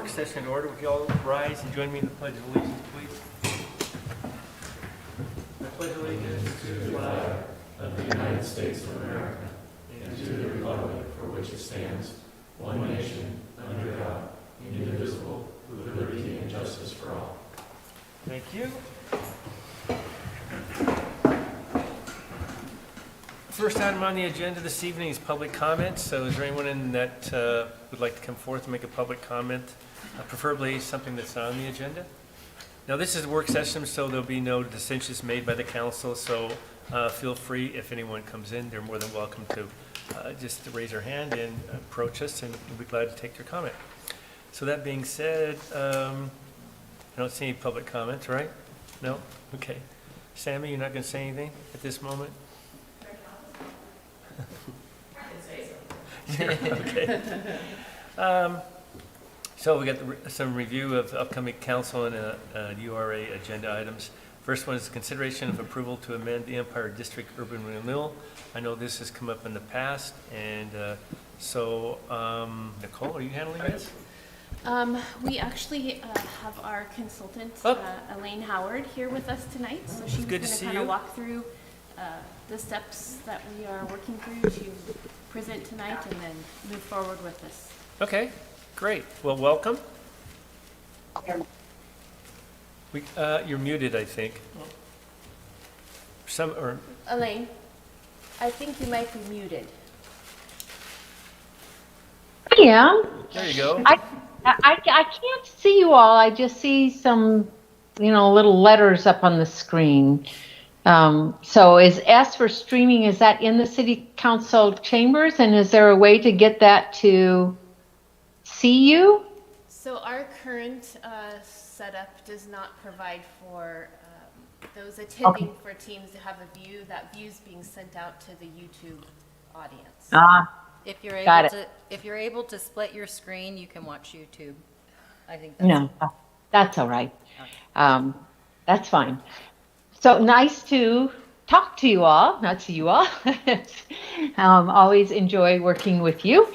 work session in order. Would you all rise and join me in the Pledge of Allegiance, please? I pledge allegiance To the flag of the United States of America and to the republic for which it stands, one nation, under God, indivisible, with liberty and justice for all. Thank you. First item on the agenda this evening is public comments. So is there anyone that would like to come forth and make a public comment, preferably something that's not on the agenda? Now, this is a work session, so there'll be no decisions made by the council. So feel free, if anyone comes in, they're more than welcome to just to raise their hand and approach us, and we'll be glad to take your comment. So that being said, I don't see any public comments, right? No? Okay. Sammy, you're not going to say anything at this moment? Okay. So we got some review of upcoming council and URA agenda items. First one is consideration of approval to amend the Empire District Urban Renewal. I know this has come up in the past, and so Nicole, are you handling this? We actually have our consultant, Oh. Elaine Howard, here with us tonight. So she's good going to to see kind you. of walk through the steps that we are working through to present tonight and then move forward with this. Okay, great. Well, welcome. You're muted, I think. Elaine, I think you might be muted. Yeah, There you go. I can't see you all. I just see some, little letters up on the screen. So is S for streaming, is that in the city council chambers? And is there a way to get that to see you? So our current setup does not provide for those attending for Teams to have a view. That view's being sent out to the YouTube audience. If you're Got able it. to, if you're able to split your screen, you can watch YouTube. I think that's No, that's all right. That's fine. So nice to talk to you all, not see you all. Always enjoy working with you.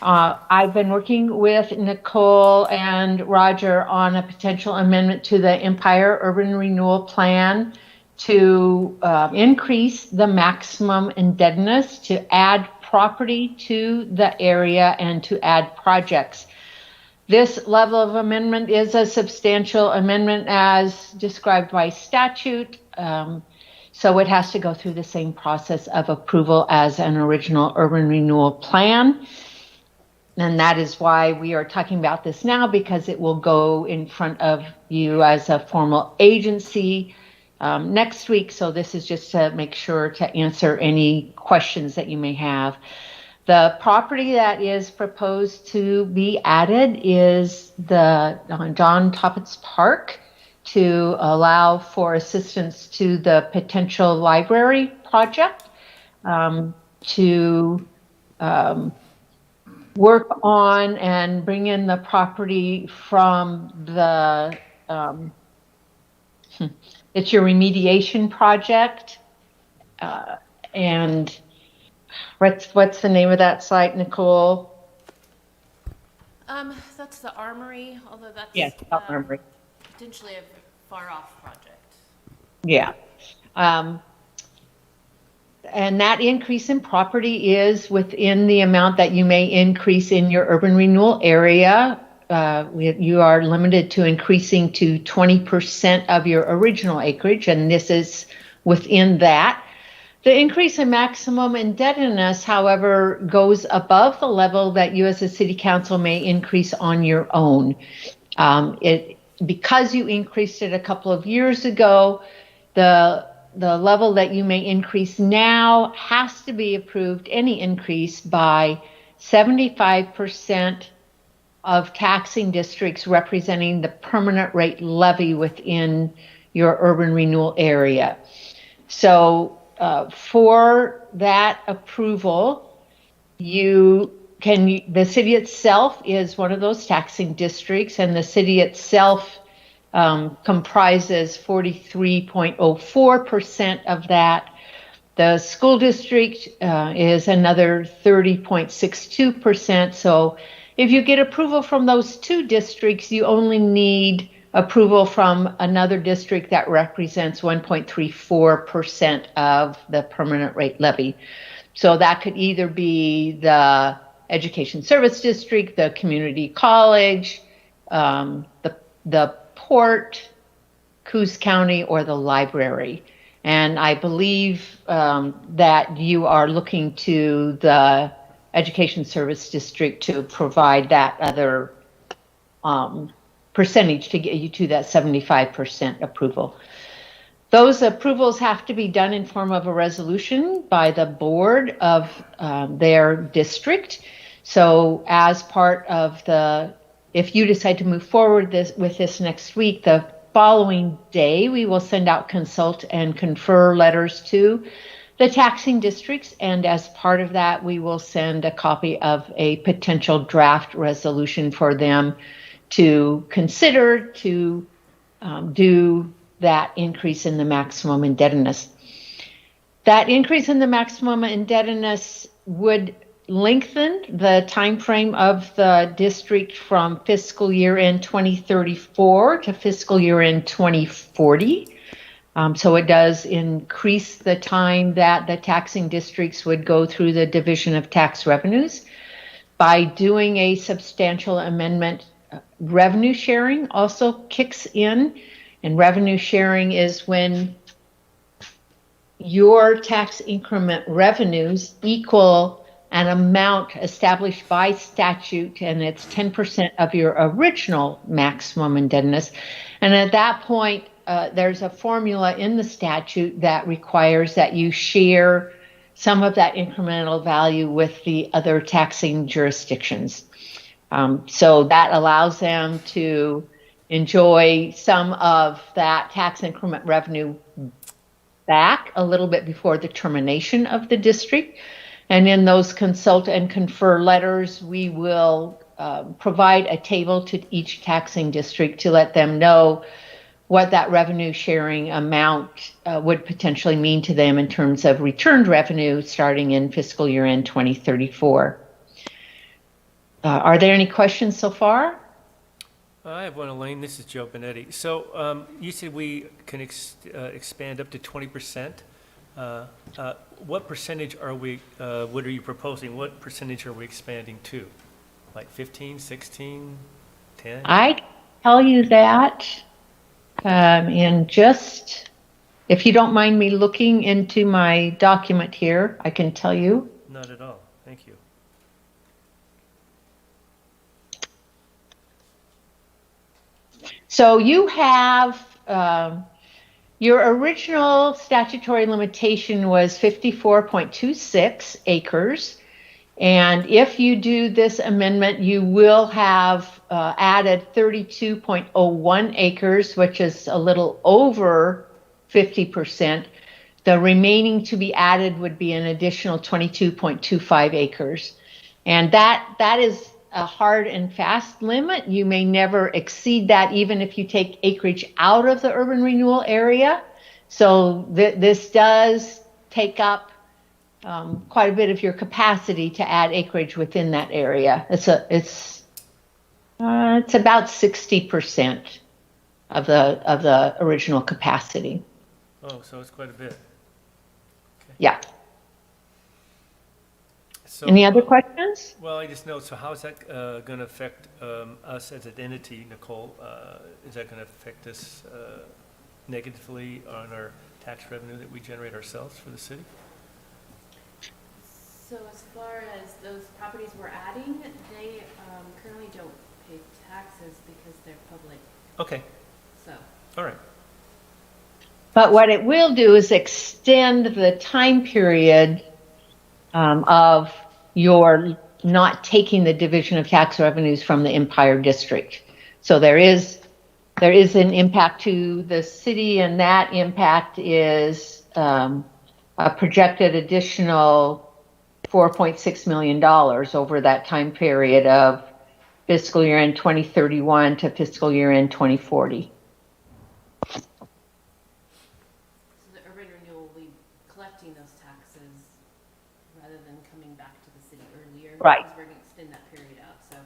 I've been working with Nicole and Roger on a potential amendment to the Empire Urban Renewal Plan to increase the maximum indebtedness, to add property to the area, and to add projects. This level of amendment is a substantial amendment as described by statute. So it has to go through the same process of approval as an original urban renewal plan. And that is why we are talking about this now, because it will go in front of you as a formal agency next week. So this is just to make sure to answer any questions that you may have. The property that is proposed to be added is the John Toppitz Park, to allow for assistance to the potential library project, to work on and bring in the property from the, it's your remediation project. And what's the name of that site, Nicole? That's the Armory, although that's Yes, Armory. potentially a far-off project. Yeah. And that increase in property is within the amount that you may increase in your urban renewal area. You are limited to increasing to 20% of your original acreage, and this is within that. The increase in maximum indebtedness, however, goes above the level that you as a city council may increase on your own. Because you increased it a couple of years ago, the level that you may increase now has to be approved, any increase, by 75% of taxing districts representing the permanent rate levy within your urban renewal area. So for that approval, the city itself is one of those taxing districts, and the city itself comprises 43.04% of that. The school district is another 30.62%. So If you get approval from those two districts, you only need approval from another district that represents 1.34% of the permanent rate levy. So that could either be the Education Service District, the community college, the port, Coos County, or the library. And I believe that you are looking to the Education Service District to provide that other percentage to get you to that 75% approval. Those approvals have to be done in form of a resolution by the board of their district. So as part of if you decide to move forward with this next week, the following day, we will send out consult and confer letters to the taxing districts. And as part of that, we will send a copy of a potential draft resolution for them to consider to do that increase in the maximum indebtedness. That increase in the maximum indebtedness would lengthen the time frame of the district from fiscal year end 2034 to fiscal year end 2040. So it does increase the time that the taxing districts would go through the division of tax revenues. By doing a substantial amendment, revenue sharing also kicks in. And revenue sharing is when your tax increment revenues equal an amount established by statute, and it's 10% of your original maximum indebtedness. And at that point, there's a formula in the statute that requires that you share some of that incremental value with the other taxing jurisdictions. So that allows them to enjoy some of that tax increment revenue back a little bit before the termination of the district. And in those consult and confer letters, we will provide a table to each taxing district to let them know what that revenue sharing amount would potentially mean to them in terms of returned revenue starting in fiscal year end 2034. Are there any questions so far? I have one, Elaine. This is Joe Benetti. So you said we can expand up to 20%. What percentage are we, what are you proposing? What percentage are we expanding to? Like 15, 16, 10? I can tell you that in just, if you don't mind me looking into my document here, I can tell you. Not at all. Thank you. So you have, your original statutory limitation was 54.26 acres. And if you do this amendment, you will have added 32.01 acres, which is a little over 50%. The remaining to be added would be an additional 22.25 acres. And that is a hard and fast limit. You may never exceed that, even if you take acreage out of the urban renewal area. So this does take up quite a bit of your capacity to add acreage within that area. It's about 60% of the original capacity. Oh, so it's quite a bit. Okay. Yeah. So, Any other questions? Well, I just know, so how is that going to affect us as an entity, Nicole? Is that going to affect us negatively on our tax revenue that we generate ourselves for the city? So as far as those properties we're adding, they currently don't pay taxes because they're public, Okay, so. all right. But what it will do is extend the time period of your not taking the division of tax revenues from the Empire District. So there is an impact to the city, and that impact is a projected additional $4.6 million over that time period of fiscal year end 2031 to fiscal year end 2040. So the urban renewal will be collecting those taxes rather than coming back to the city earlier. Right. Because we're going to extend that period out, so.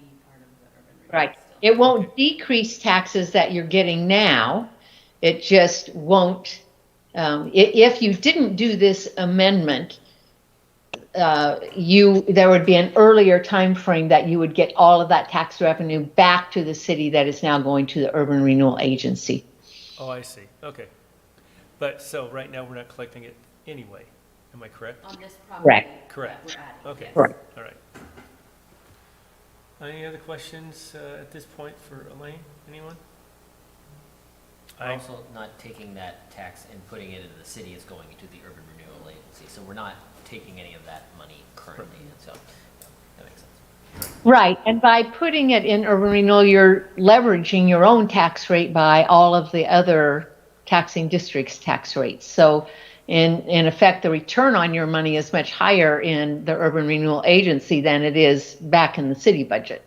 be part of the urban renewal Right. still. It won't decrease taxes that you're getting now. It just won't, if you didn't do this amendment, there would be an earlier time frame that you would get all of that tax revenue back to the city that is now going to the Urban Renewal Agency. Oh, I see, okay. But, so right now, we're not collecting it anyway, am I correct? On this property. Correct. Correct. That we're adding, Okay. yes. Correct. All right. Any other questions at this point for Elaine? Anyone? We're also not taking that tax and putting it into the city, it's going into the urban renewal agency. So we're not taking any of that money currently, and so yeah, that makes sense. Right, and by putting it in urban renewal, you're leveraging your own tax rate by all of the other taxing districts' tax rates. So in effect, the return on your money is much higher in the urban renewal agency than it is back in the city budget.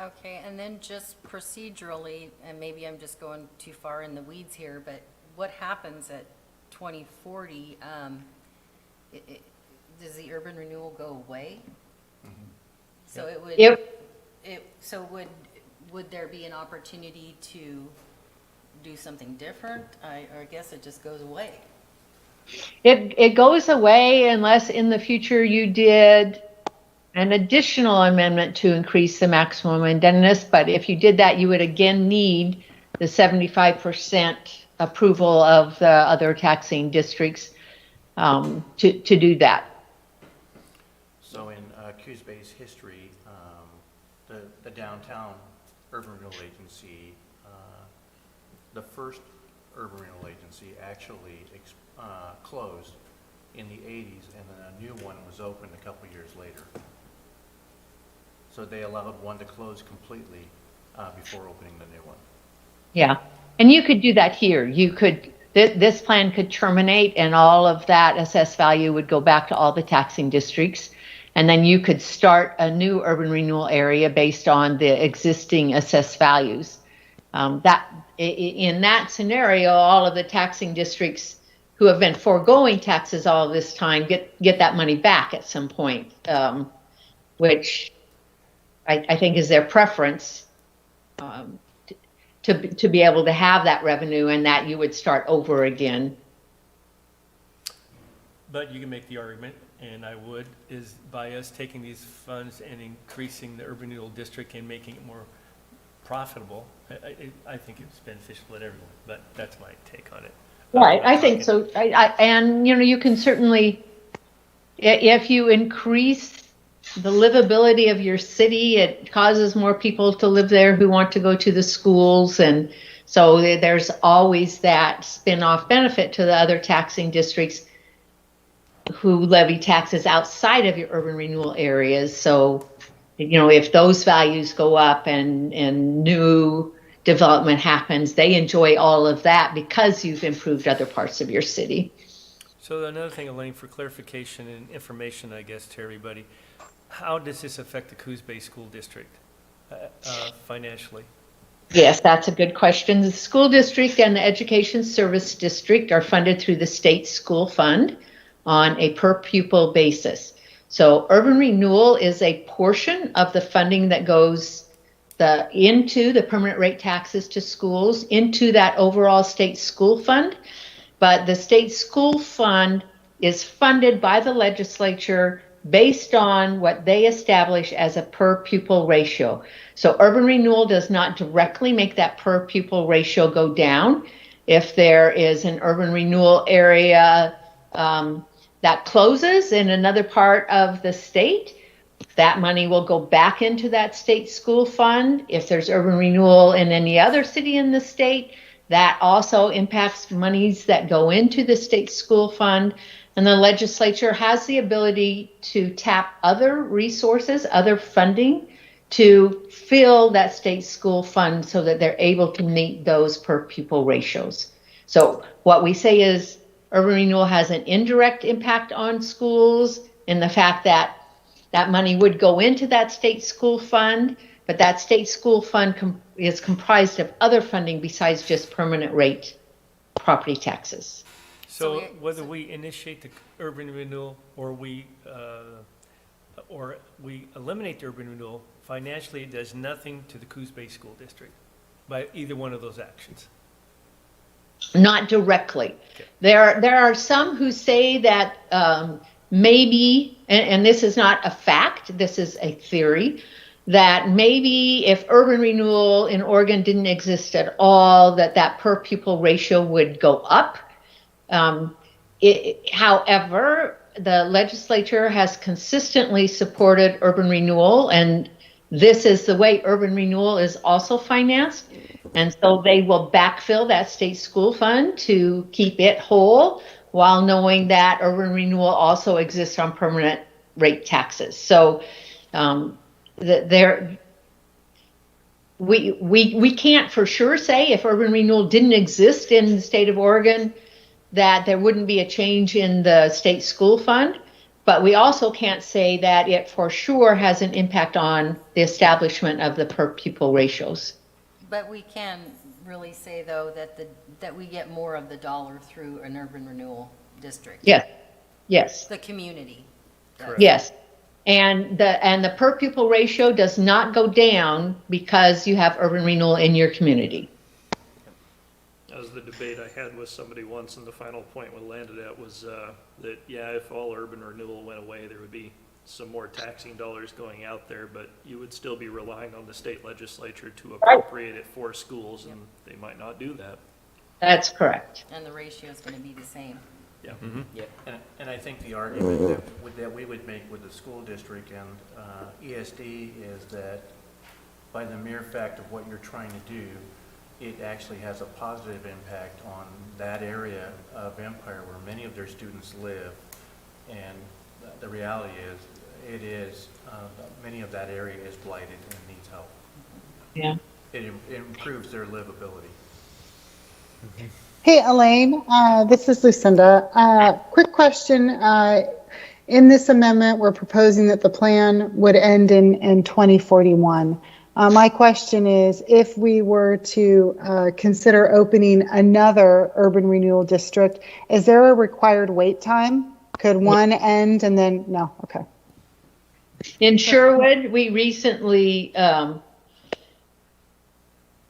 Okay, and then just procedurally, and maybe I'm just going too far in the weeds here, but what happens at 2040? Does the urban renewal go away? So it would, so would there be an opportunity to do something different? I guess it just goes away. It goes away unless in the future you did an additional amendment to increase the maximum indebtedness. But if you did that, you would again need the 75% approval of the other taxing districts to do that. So in Coos Bay's history, the downtown urban renewal agency, the first urban renewal agency actually closed in the 80s, and then a new one was opened a couple years later. So they allowed one to close completely before opening the new one. Yeah, and you could do that here. You could, this plan could terminate and all of that assessed value would go back to all the taxing districts. And then you could start a new urban renewal area based on the existing assessed values. In that scenario, all of the taxing districts who have been foregoing taxes all this time get that money back at some point, which I think is their preference, to be able to have that revenue and that you would start over again. But you can make the argument, and I would, is by us taking these funds and increasing the urban renewal district and making it more profitable, I think it's beneficial to everyone, but that's my take on it. Right, I think so. And you can certainly, if you increase the livability of your city, it causes more people to live there who want to go to the schools, and so there's always that spin-off benefit to the other taxing districts who levy taxes outside of your urban renewal areas. So, if those values go up and new development happens, they enjoy all of that because you've improved other parts of your city. So another thing, Elaine, for clarification and information, I guess, to everybody, how does this affect the Coos Bay School District financially? Yes, that's a good question. The school district and the education service district are funded through the state school fund on a per pupil basis. So urban renewal is a portion of the funding that goes into the permanent rate taxes to schools, into that overall state school fund. But the state school fund is funded by the legislature based on what they establish as a per pupil ratio. So urban renewal does not directly make that per pupil ratio go down. If there is an urban renewal area that closes in another part of the state, that money will go back into that state school fund. If there's urban renewal in any other city in the state, that also impacts monies that go into the state school fund. And the legislature has the ability to tap other resources, other funding, to fill that state school fund so that they're able to meet those per pupil ratios. So what we say is urban renewal has an indirect impact on schools in the fact that that money would go into that state school fund, but that state school fund is comprised of other funding besides just permanent rate property taxes. So whether we initiate the urban renewal or we or we eliminate the urban renewal, financially it does nothing to the Coos Bay School District by either one of those actions. Not directly. Okay. There are some who say that maybe, and this is not a fact, this is a theory, that maybe if urban renewal in Oregon didn't exist at all, that per pupil ratio would go up. However, the legislature has consistently supported urban renewal, and this is the way urban renewal is also financed. And so they will backfill that state school fund to keep it whole while knowing that urban renewal also exists on permanent rate taxes. So we can't for sure say if urban renewal didn't exist in the state of Oregon that there wouldn't be a change in the state school fund, but we also can't say that it for sure has an impact on the establishment of the per pupil ratios. But we can really say, though, that we get more of the dollar through an urban renewal district. Yes, yes, The community does. Correct. yes. And the per pupil ratio does not go down because you have urban renewal in your community. That was the debate I had with somebody once, and the final point we landed at was that, yeah, if all urban renewal went away, there would be some more taxing dollars going out there, but you would still be relying on the state legislature to appropriate it for schools, and they might not do that. That's correct. And the ratio is going to be the same. Yeah. Yep. And I think the argument that we would make with the school district and ESD is that by the mere fact of what you're trying to do, it actually has a positive impact on that area of Empire where many of their students live. And the reality is, many of that area is blighted and needs help. Yeah. It improves their livability. Hey, Elaine, this is Lucinda. Quick question. In this amendment, we're proposing that the plan would end in 2041. My question is, if we were to consider opening another urban renewal district, is there a required wait time? Could one end and then, no, okay. In Sherwood, we recently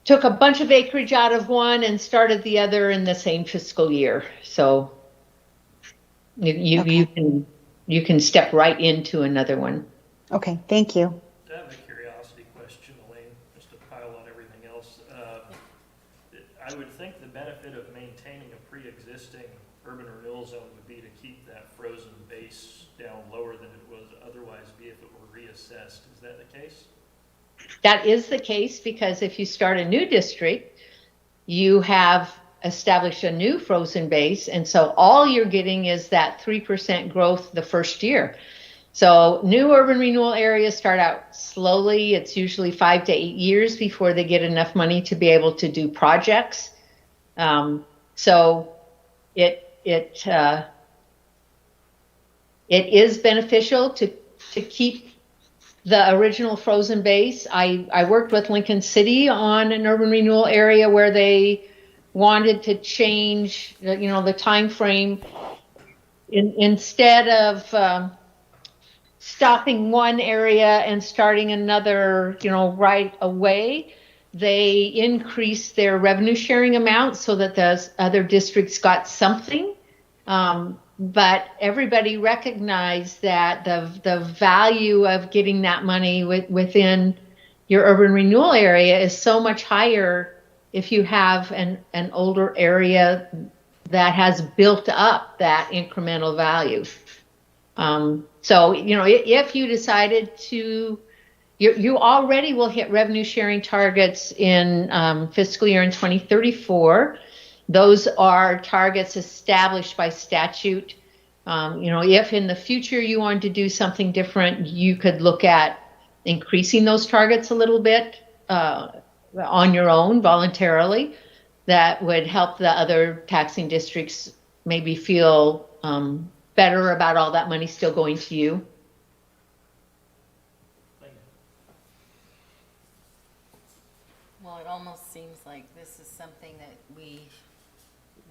took a bunch of acreage out of one and started the other in the same fiscal year. So you can step right into another one. Okay, thank you. I have a curiosity question, Elaine, just to pile on everything else. I would think the benefit of maintaining a pre-existing urban renewal zone would be to keep that frozen base down lower than it would otherwise be if it were reassessed. Is that the case? That is the case because if you start a new district, you have established a new frozen base. And so all you're getting is that 3% growth the first year. So new urban renewal areas start out slowly. It's usually 5 to 8 years before they get enough money to be able to do projects. So it is beneficial to keep the original frozen base. I worked with Lincoln City on an urban renewal area where they wanted to change, the time frame. Instead of stopping one area and starting another, right away, they increased their revenue sharing amount so that the other districts got something. But everybody recognized that the value of getting that money within your urban renewal area is so much higher if you have an older area that has built up that incremental value. So, if you decided to, you already will hit revenue sharing targets in fiscal year in 2034. Those are targets established by statute. If in the future you wanted to do something different, you could look at increasing those targets a little bit on your own voluntarily. That would help the other taxing districts maybe feel better about all that money still going to you. Well, it almost seems like this is something that we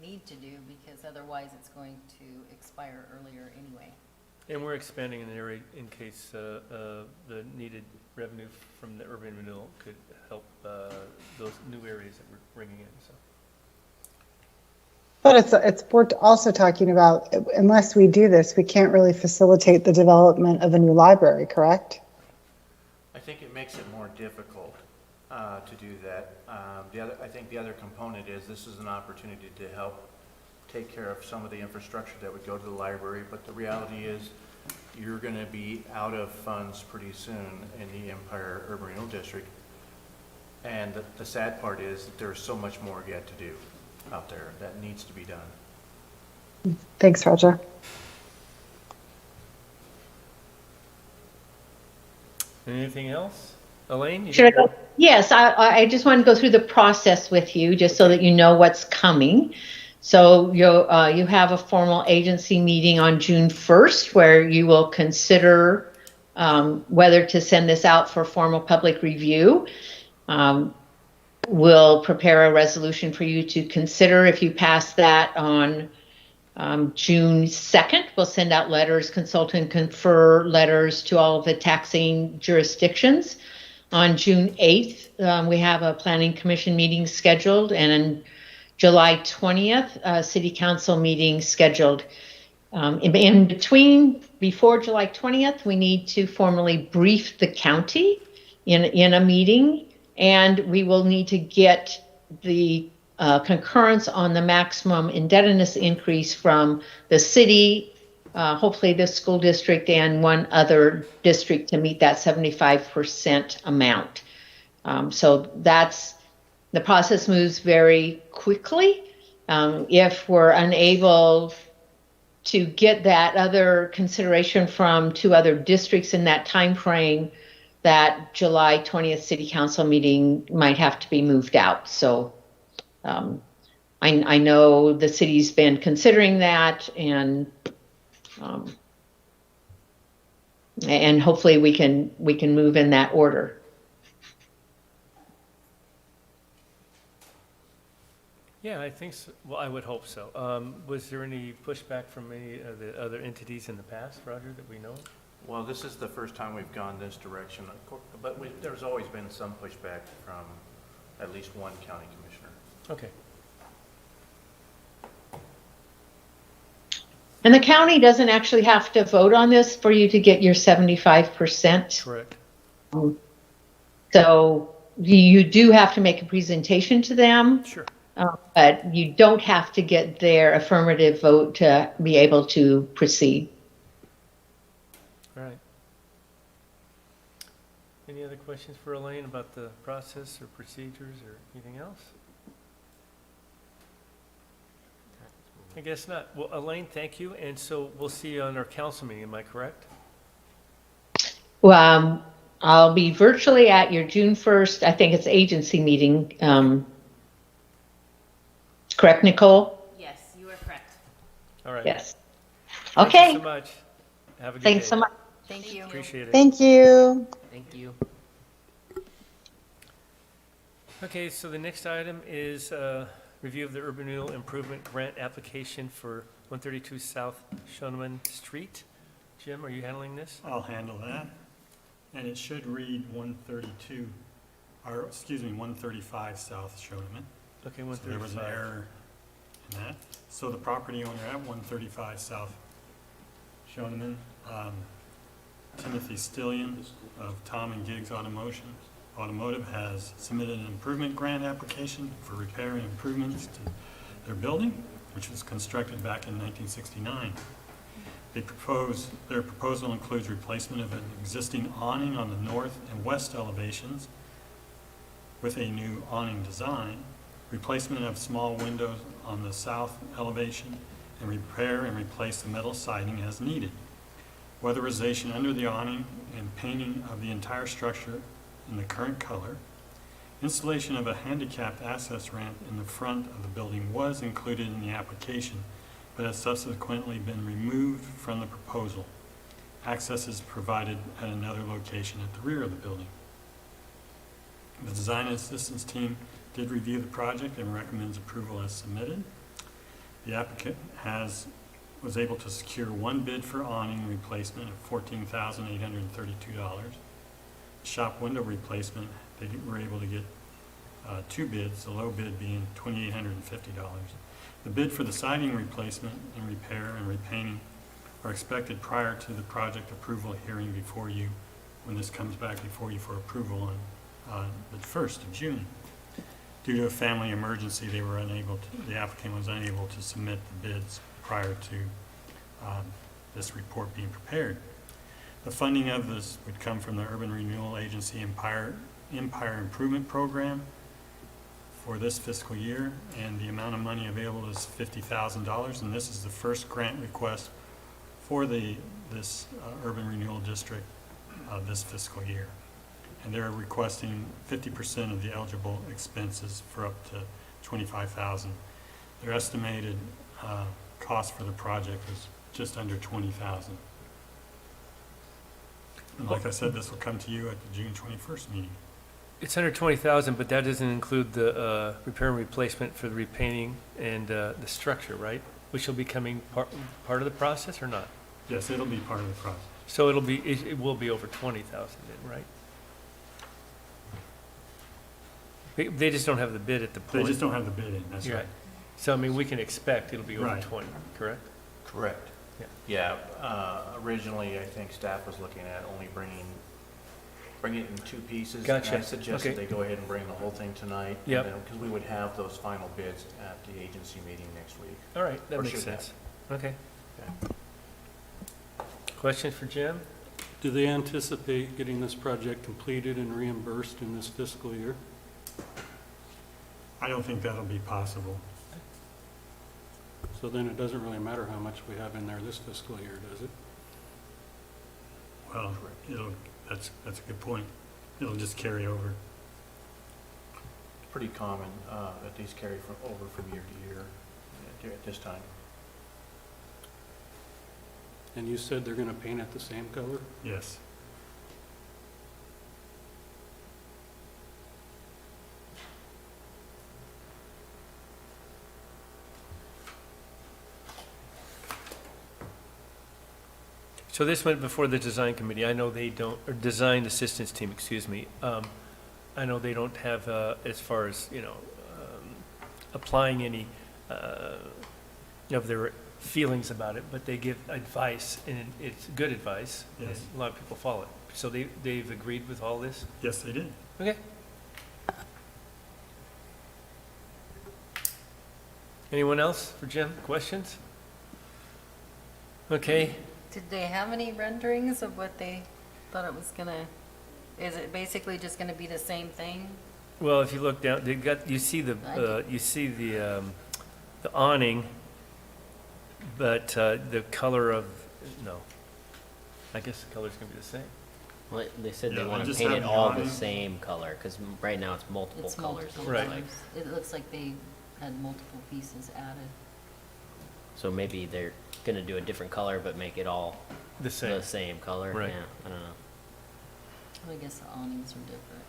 need to do because otherwise it's going to expire earlier anyway. And we're expanding in the area in case the needed revenue from the urban renewal could help those new areas that we're bringing in, so. But it's worth also talking about, unless we do this, we can't really facilitate the development of a new library, correct? I think it makes it more difficult to do that. I think the other component is this is an opportunity to help take care of some of the infrastructure that would go to the library, but the reality is you're going to be out of funds pretty soon in the Empire Urban Renewal District. And the sad part is that there's so much more yet to do out there that needs to be done. Thanks, Roger. Anything else? Elaine? You Should I got- go? Yes, I just want to go through the process with you, just so that you know what's coming. So you have a formal agency meeting on June 1st, where you will consider whether to send this out for formal public review. We'll prepare a resolution for you to consider. If you pass that on June 2nd, we'll send out letters, consult and confer letters to all of the taxing jurisdictions. On June 8th, we have a planning commission meeting scheduled, and on July 20th, a city council meeting scheduled. In between, before July 20th, we need to formally brief the county in a meeting, and we will need to get the concurrence on the maximum indebtedness increase from the city, hopefully the school district, and one other district to meet that 75% amount. So the process moves very quickly. If we're unable to get that other consideration from 2 other districts in that time frame, that July 20th city council meeting might have to be moved out. So I know the city's been considering that, and hopefully we can move in that order. Yeah, I think so. Well, I would hope so. Was there any pushback from any of the other entities in the past, Roger, that we know of? Well, this is the first time we've gone this direction, but there's always been some pushback from at least one county commissioner. Okay. And the county doesn't actually have to vote on this for you to get your 75%. Correct. So you do have to make a presentation to them, Sure. but you don't have to get their affirmative vote to be able to proceed. All right. Any other questions for Elaine about the process or procedures or anything else? I guess not. Well, Elaine, thank you. And so we'll see you on our council meeting, am I correct? Well, I'll be virtually at your June 1st, I think it's agency meeting. Correct, Nicole? Yes, you are correct. All right. Yes. Thank you Okay, so much. Have a good day. thanks so much. Thank you. Appreciate it. Thank you. Thank you. Okay, so the next item is review of the urban renewal improvement grant application for 132 South Shoneman Street. Jim, are you handling this? I'll handle that. And it should read 132, or excuse me, 135 South Shoneman. Okay, So there was an 135. error in that. So the property owner at 135 South Shoneman, Timothy Stillion of Tom and Giggs Automotive has submitted an improvement grant application for repair and improvements to their building, which was constructed back in 1969. Their proposal includes replacement of an existing awning on the north and west elevations with a new awning design, replacement of small windows on the south elevation, and repair and replace the metal siding as needed. Weatherization under the awning and painting of the entire structure in the current color. Installation of a handicapped access ramp in the front of the building was included in the application, but has subsequently been removed from the proposal. Access is provided at another location at the rear of the building. The design and assistance team did review the project and recommends approval as submitted. The applicant has was able to secure one bid for awning replacement of $14,832. Shop window replacement, they were able to get two bids, the low bid being $2,850. The bid for the siding replacement and repair and repainting are expected prior to the project approval hearing before you, when this comes back before you for approval on the 1st of June. Due to a family emergency, the applicant was unable to submit the bids prior to this report being prepared. The funding of this would come from the Urban Renewal Agency Empire Improvement Program for this fiscal year, and the amount of money available is $50,000, and this is the first grant request for this urban renewal district this fiscal year. And they're requesting 50% of the eligible expenses for up to $25,000. Their estimated cost for the project is just under $20,000. And like I said, this will come to you at the June 21st meeting. It's under 20,000, but that doesn't include the repair and replacement for the repainting and the structure, right? Which will be coming part of the process or not? Yes, it'll be part of the process. So it will be over 20,000 then, right? They just don't have the bid at the They point. just don't have the bid in, that's You're right. So, I mean, we can expect it'll be over Right. 20, correct? Correct. Yeah. Yeah, originally, I think staff was looking at only bringing it in two pieces. Gotcha. And I suggested Okay. they go ahead and bring the whole thing tonight. Yep. Because we would have those final bids at the agency meeting next week. All right, that Or makes should have. sense. Okay. Okay. Questions for Jim? Do they anticipate getting this project completed and reimbursed in this fiscal year? I don't think that'll be possible. So then it doesn't really matter how much we have in there this fiscal year, does it? Well, that's a good point. It'll just carry over. It's pretty common that these carry over from year to year at this time. And you said they're gonna paint it the same color? Yes. So this went before the design committee. I know they don't, or design assistance team, excuse me. I know they don't have, as far as, applying any of their feelings about it, but they give advice, and it's good advice. And Yes. a lot of people follow it. So they've agreed with all this? Yes, they did. Okay. Anyone else for Jim? Questions? Okay. Did they have any renderings of what they thought it was gonna, is it basically just gonna be the same thing? Well, if you look down, you see the awning, but the color of, no. I guess the color's gonna be the same. Well, they said Yeah, they they want to just paint have it the all the awning. same color, because right now it's multiple It's colors. multiple it looks Right. like. colors. It looks like they had multiple pieces added. So maybe they're gonna do a different color, but make it all The same. the same color. Right. Yeah, I don't know. Well, I guess the awnings are different.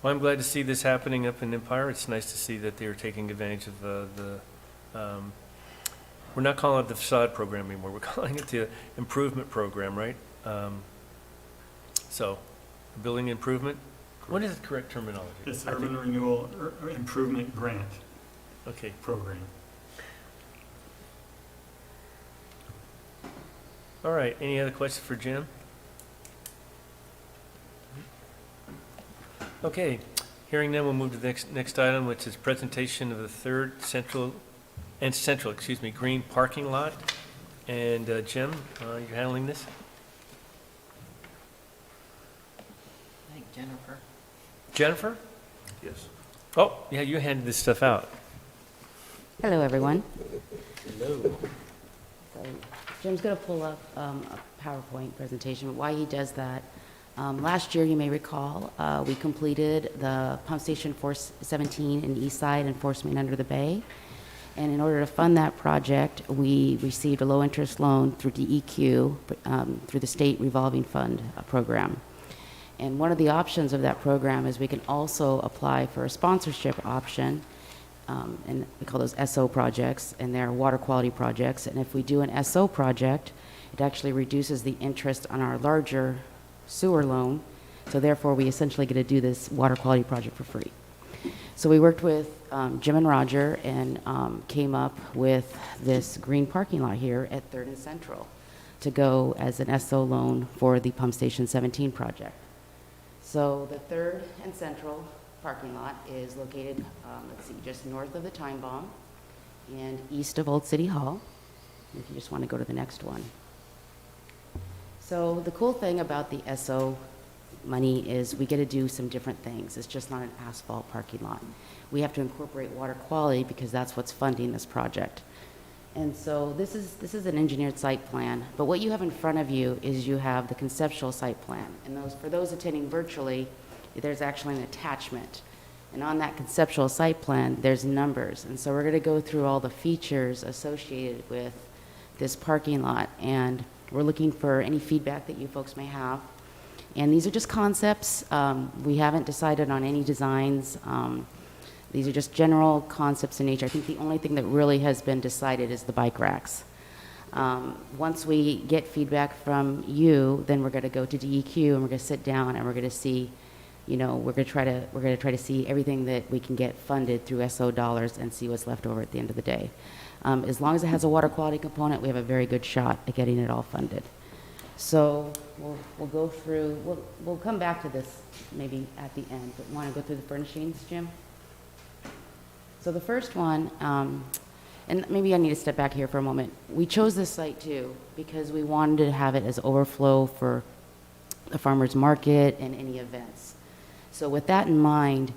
Well, I'm glad to see this happening up in Empire. It's nice to see that they're taking advantage of we're not calling it the facade program anymore. We're calling it the improvement program, right? So, building improvement? What is the correct terminology? It's I think- Urban Renewal Improvement Grant Okay. Program. All right, any other questions for Jim? Okay, hearing none, we'll move to the next item, which is presentation of the third central, green parking lot. And Jim, you're handling this? I think Jennifer. Jennifer? Yes. Oh, yeah, you handed this stuff out. Hello, everyone. Hello. So Jim's going to pull up a PowerPoint presentation. While he does that, Last year, you may recall, we completed the pump station 417 in East Side and Force Main under the bay. And in order to fund that project, we received a low-interest loan through DEQ, through the State Revolving Fund program. And one of the options of that program is we can also apply for a sponsorship option, and we call those SO projects, and they're water quality projects. And if we do an SO project, it actually reduces the interest on our larger sewer loan, so therefore we essentially get to do this water quality project for free. So we worked with Jim and Roger and came up with this green parking lot here at 3rd and Central to go as an SO loan for the Pump Station 17 project. So the 3rd and Central parking lot is located, let's see, just north of the Time Bomb and east of Old City Hall. If you just want to go to the next one. So the cool thing about the SO money is we get to do some different things. It's just not an asphalt parking lot. We have to incorporate water quality because that's what's funding this project. And so this is an engineered site plan, but what you have in front of you is you have the conceptual site plan. And for those attending virtually, there's actually an attachment. And on that conceptual site plan, there's numbers. And so we're going to go through all the features associated with this parking lot, and we're looking for any feedback that you folks may have. And these are just concepts. We haven't decided on any designs. These are just general concepts in nature. I think the only thing that really has been decided is the bike racks. Once we get feedback from you, then we're going to go to DEQ and we're going to sit down and we're going to see, we're going to try to see everything that we can get funded through SO dollars and see what's left over at the end of the day. As long as it has a water quality component, we have a very good shot at getting it all funded. So we'll go through, we'll come back to this maybe at the end, but want to go through the furnishings, Jim? So the first one, and maybe I need to step back here for a moment. We chose this site too because we wanted to have it as overflow for the farmers market and any events. So with that in mind,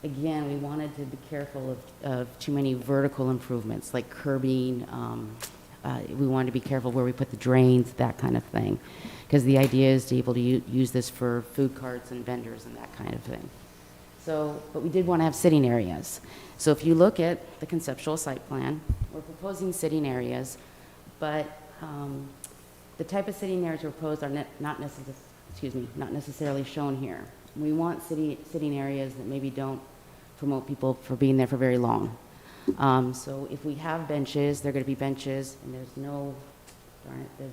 again, we wanted to be careful of too many vertical improvements like curbing. We wanted to be careful where we put the drains, that kind of thing, because the idea is to be able to use this for food carts and vendors and that kind of thing. So, but we did want to have sitting areas. So if you look at the conceptual site plan, we're proposing sitting areas, but the type of sitting areas proposed are not necessarily shown here. We want sitting areas that maybe don't promote people for being there for very long. So if we have benches, they're going to be benches, and there's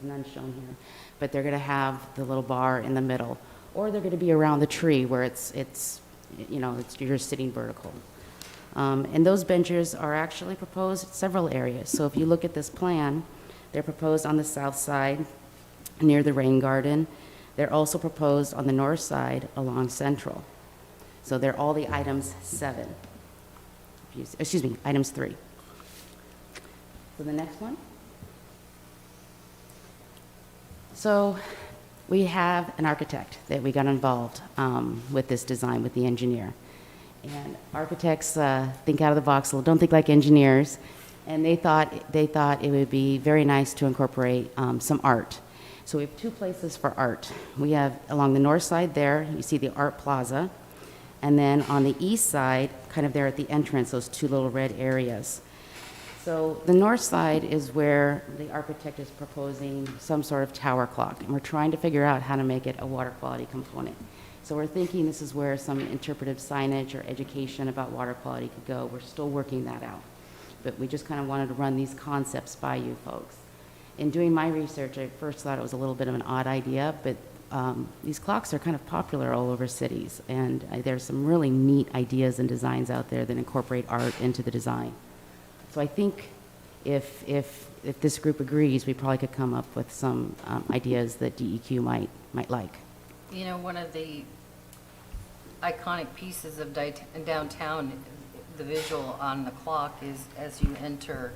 none shown here, but they're going to have the little bar in the middle, or they're going to be around the tree where you're sitting vertical. And those benches are actually proposed several areas. So if you look at this plan, they're proposed on the south side near the rain garden. They're also proposed on the north side along Central. So they're all the items 7. Items 3. So the next one. So we have an architect that we got involved with this design with the engineer. And architects think out of the box, don't think like engineers. And they thought it would be very nice to incorporate some art. So we have 2 places for art. We have along the north side there, you see the Art Plaza. And then on the east side, kind of there at the entrance, those 2 little red areas. So the north side is where the architect is proposing some sort of tower clock. And we're trying to figure out how to make it a water quality component. So we're thinking this is where some interpretive signage or education about water quality could go. We're still working that out. But we just kind of wanted to run these concepts by you folks. In doing my research, I first thought it was a little bit of an odd idea, but these clocks are kind of popular all over cities, and there's some really neat ideas and designs out there that incorporate art into the design. So I think if this group agrees, we probably could come up with some ideas that DEQ might like. One of the iconic pieces of downtown, the visual on the clock is as you enter.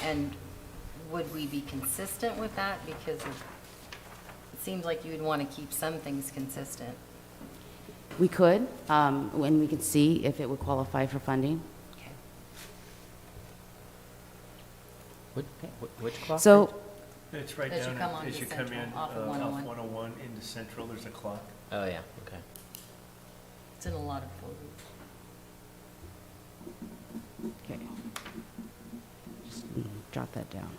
And would we be consistent with that? Because it seems like you would want to keep some things consistent. We could, when we could see if it would qualify for funding. Which clock? So It's right As you down, come onto as you come Central, in, off of off 101. 101 into Central, there's a clock. Oh, yeah, okay. It's in a lot of photos. Okay. Just jot that down.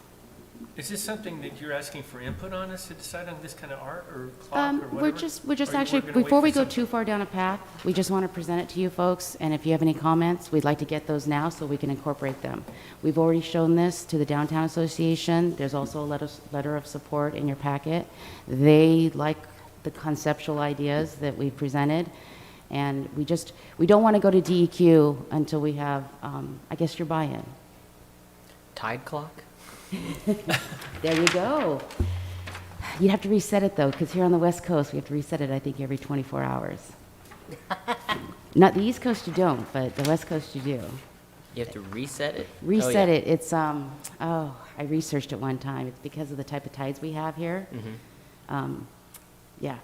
Is this something that you're asking for input on us to decide on this kind of art or clock or whatever? We're just Or we're actually, gonna wait before for we go some- too far down a path, we just want to present it to you folks, and if you have any comments, we'd like to get those now so we can incorporate them. We've already shown this to the Downtown Association. There's also a letter of support in your packet. They like the conceptual ideas that we've presented, and we don't want to go to DEQ until we have, I guess, your buy-in. Tide clock? There you go. You'd have to reset it, though, because here on the West Coast, we have to reset it, I think, every 24 hours. Not the East Coast, you don't, but the West Coast, you do. You have to reset it? Reset it. It's, I researched it one time. It's because of the type of tides we have here. Mm-hmm. Yeah.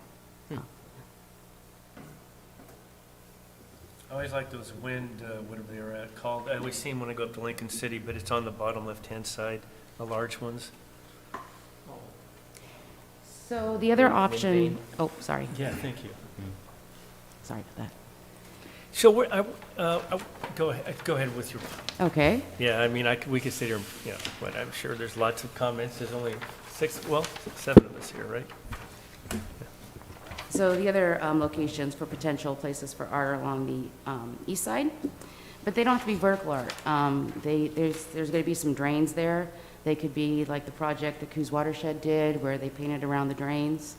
I always like those wind, whatever they're called. I always see them when I go up to Lincoln City, but it's on the bottom left-hand side, the large ones. So the other Wind option, vane. oh, sorry. Yeah, thank you. Sorry about that. So go ahead with your, Okay. yeah, I mean, we could sit here, you know, but I'm sure there's lots of comments. There's only 7 of us here, right? So the other locations for potential places for art are along the east side, but they don't have to be vertical art. There's going to be some drains there. They could be like the project that Coos Watershed did, where they painted around the drains.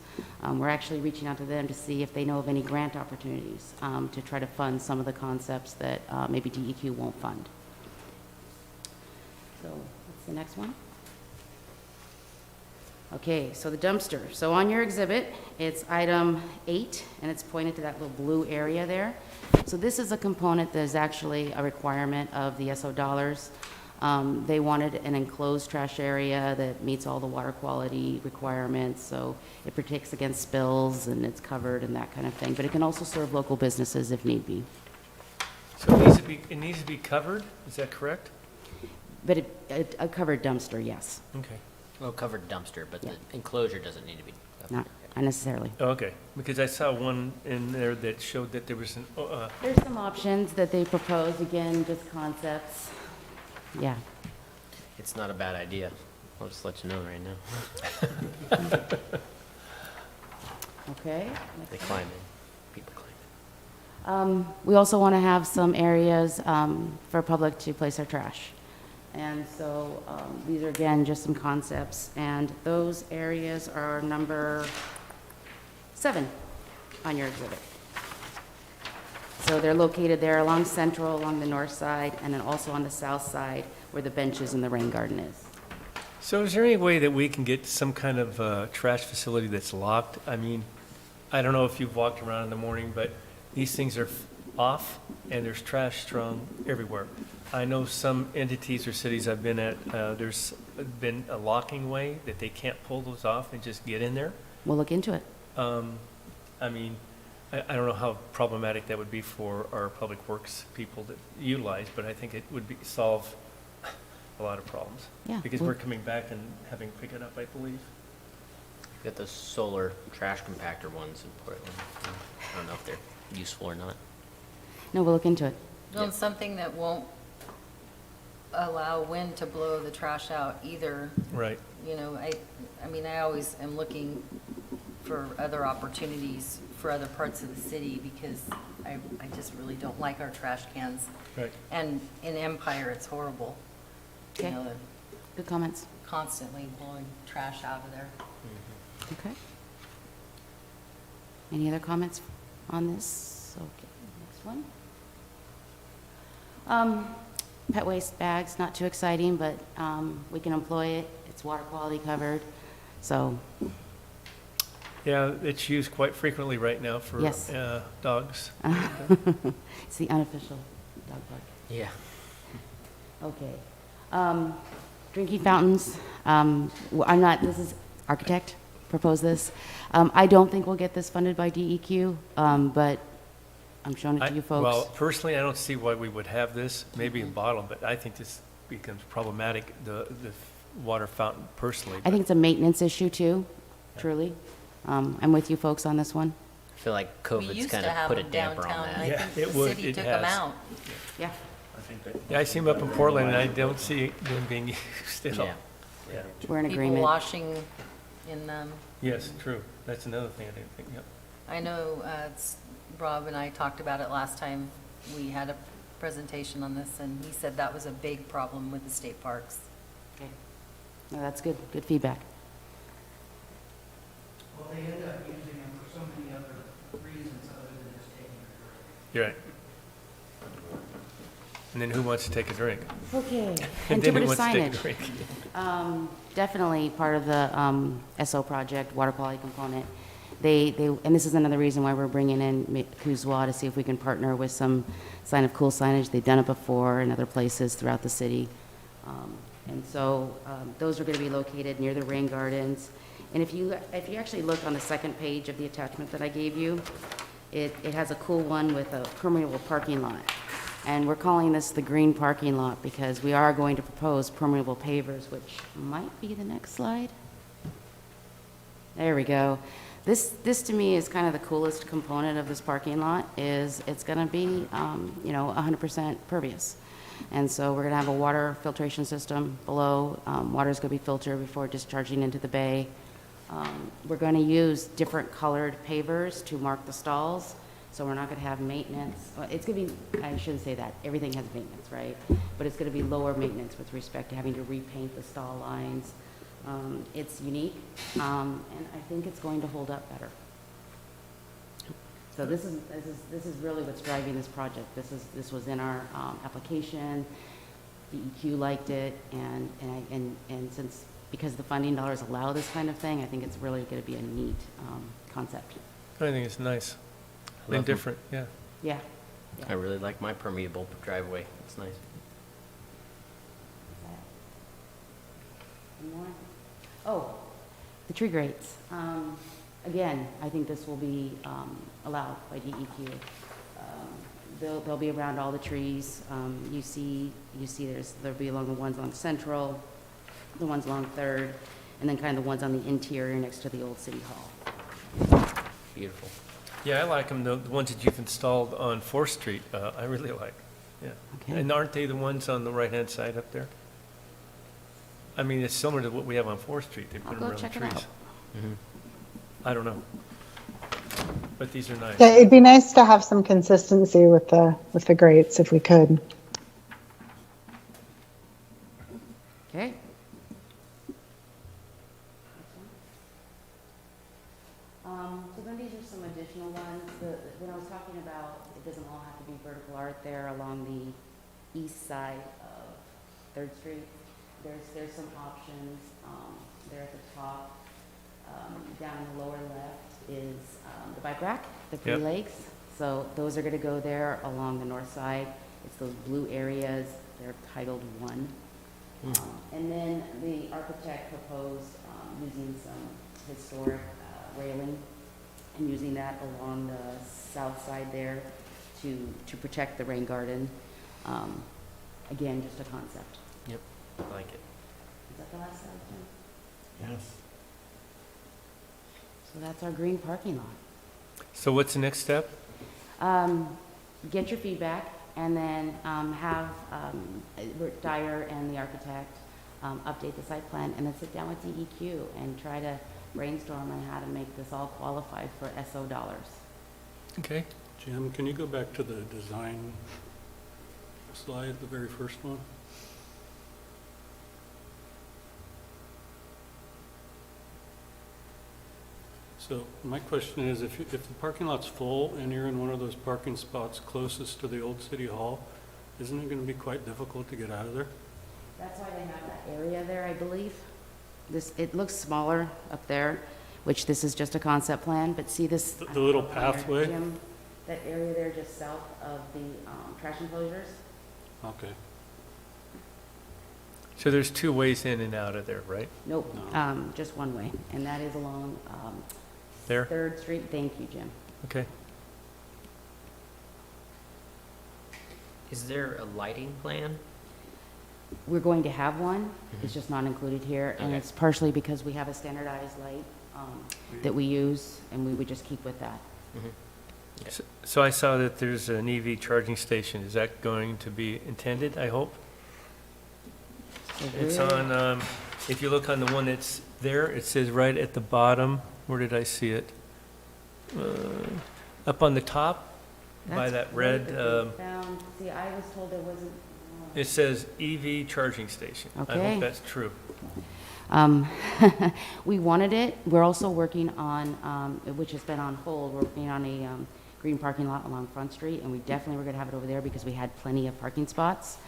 We're actually reaching out to them to see if they know of any grant opportunities to try to fund some of the concepts that maybe DEQ won't fund. So what's the next one? Okay, so the dumpster. So on your exhibit, it's item 8, and it's pointed to that little blue area there. So this is a component that is actually a requirement of the SO dollars. They wanted an enclosed trash area that meets all the water quality requirements, so it protects against spills and it's covered and that kind of thing. But it can also serve local businesses if need be. So it needs to be covered, is that correct? But a covered dumpster, yes, Okay. Well, covered dumpster, but Yeah. the enclosure doesn't need to be covered. not unnecessarily. Oh, okay, because I saw one in there that showed that there was There's some options that they propose, again, just concepts. Yeah. It's not a bad idea. I'll just let you know right now. Okay. They climb in. People climb in. We also want to have some areas for public to place their trash. And so these are, again, just some concepts. And those areas are number 7 on your exhibit. So they're located there along Central, along the north side, and then also on the south side where the benches and the rain garden is. So is there any way that we can get some kind of trash facility that's locked? I mean, I don't know if you've walked around in the morning, but these things are off and there's trash strewn everywhere. I know some entities or cities I've been at, there's been a locking way that they can't pull those off and just get in there. We'll look into it. I mean, I don't know how problematic that would be for our public works people that utilize, but I think it would solve a lot of problems. Yeah, Because we'll- we're coming back and having to pick it up, I believe. You got those solar trash compactor ones in Portland. I don't know if they're useful or not. No, we'll look into it. Well, it's something that won't allow wind to blow the trash out either. Right. You know, I mean, I always am looking for other opportunities for other parts of the city because I just really don't like our trash cans. Right. And in Empire, it's horrible. You Okay. know, they're Good comments. constantly blowing trash out of there. Okay. Any other comments on this? Okay, next one. Pet waste bags, not too exciting, but we can employ it. It's water quality covered, so, Yeah, it's used quite frequently right now for Yes. dogs. it's the unofficial dog park. Yeah. Okay. Drinking fountains, this is architect proposed this. I don't think we'll get this funded by DEQ, but I'm showing it to you folks. Well, personally, I don't see why we would have this, maybe a bottle, but I think this becomes problematic. The water fountain personally. I think it's a maintenance issue too, truly. I'm with you folks on this one. I feel like We COVID's used kind to of have put a them damper on downtown, and that. I Yeah, think it the would. city It took them has. out. Yeah. I think that. Yeah, I see them up in Portland, and I don't see them being used at all. Yeah. Yeah. We're in People agreement. washing in them. Yes, true. That's another thing I didn't think, yep. I know Rob and I talked about it last time. We had a presentation on this, and he said that was a big problem with the state parks. Okay. No, that's good, good feedback. Well, they end up using them for so many other reasons other than just taking a drink. You're right. And then who wants to take a drink? Okay. And then who Interpretive wants to take a signage. drink? Definitely part of the SO project, water quality component. And this is another reason why we're bringing in Coos to see if we can partner with some sign of cool signage. They've done it before in other places throughout the city. And so those are going to be located near the rain gardens. And if you actually look on the second page of the attachment that I gave you, it has a cool one with a permeable parking lot. And we're calling this the green parking lot because we are going to propose permeable pavers, which might be the next slide. There we go. This to me is kind of the coolest component of this parking lot is it's going to be, 100% pervious. And so we're going to have a water filtration system below. Water is going to be filtered before discharging into the bay. We're going to use different colored pavers to mark the stalls. So we're not going to have maintenance. Well, it's going to be, I shouldn't say that. Everything has maintenance, right? But it's going to be lower maintenance with respect to having to repaint the stall lines. It's unique, and I think it's going to hold up better. So this is really what's driving this project. This was in our application. The EQ liked it, and since because the funding dollars allow this kind of thing, I think it's really going to be a neat concept. I think it's nice. Love And them. different, yeah. Yeah. I really like my permeable driveway. It's nice. Any more? Oh, the tree grates. Again, I think this will be allowed by DEQ. They'll be around all the trees. You see there'll be along the ones along Central, the ones along Third, and then kind of the ones on the interior next to the old City Hall. Beautiful. Yeah, I like them, the ones that you've installed on 4th Street, I really like, yeah. Okay. And aren't they the ones on the right-hand side up there? I mean, it's similar to what we have on 4th Street, they I'll put them go around the check it trees. out. I don't know. But these are nice. Yeah, it'd be nice to have some consistency with the grates if we could. Okay. So then these are some additional ones. When I was talking about, it doesn't all have to be vertical art there along the east side of Third Street. There's some options there at the top. Down in the lower left is the bike rack, the 3 Yep. legs. So those are going to go there along the north side. It's those blue areas. They're titled 1. And then the architect proposed using some historic railing and using that along the south side there to protect the rain garden. Again, just a concept. Yep. I like it. Is that the last slide, Jim? Yes. So that's our green parking lot. So what's the next step? Get your feedback and then have Dyer and the architect update the site plan and then sit down with DEQ and try to brainstorm on how to make this all qualify for SO dollars. Okay. Jim, can you go back to the design slide, the very first one? So my question is, if the parking lot's full and you're in one of those parking spots closest to the old city hall, isn't it going to be quite difficult to get out of there? That's why they have that area there, I believe. It looks smaller up there, which this is just a concept plan, but see this? The little on there, pathway? Jim, that area there just south of the trash enclosures? Okay. So there's 2 ways in and out of there, right? Nope, No. just one way, and that is along There? Third Street. Thank you, Jim. Okay. Is there a lighting plan? we're going to have one, it's just not included here, and Okay. it's partially because we have a standardized light that we use, and we would just keep with that. So I saw that there's an EV charging station. Is that going to be intended, I hope? So It's we're- on, if you look on the one that's there, it says right at the bottom, where did I see it? Up on the top, by That's that great red, that they found- See, I was told there wasn't. it says EV charging station. I Okay. hope that's true. We wanted it. We're also working on, which has been on hold, we're working on a green parking lot along Front Street, and we definitely were going to have it over there because we had plenty of parking spots.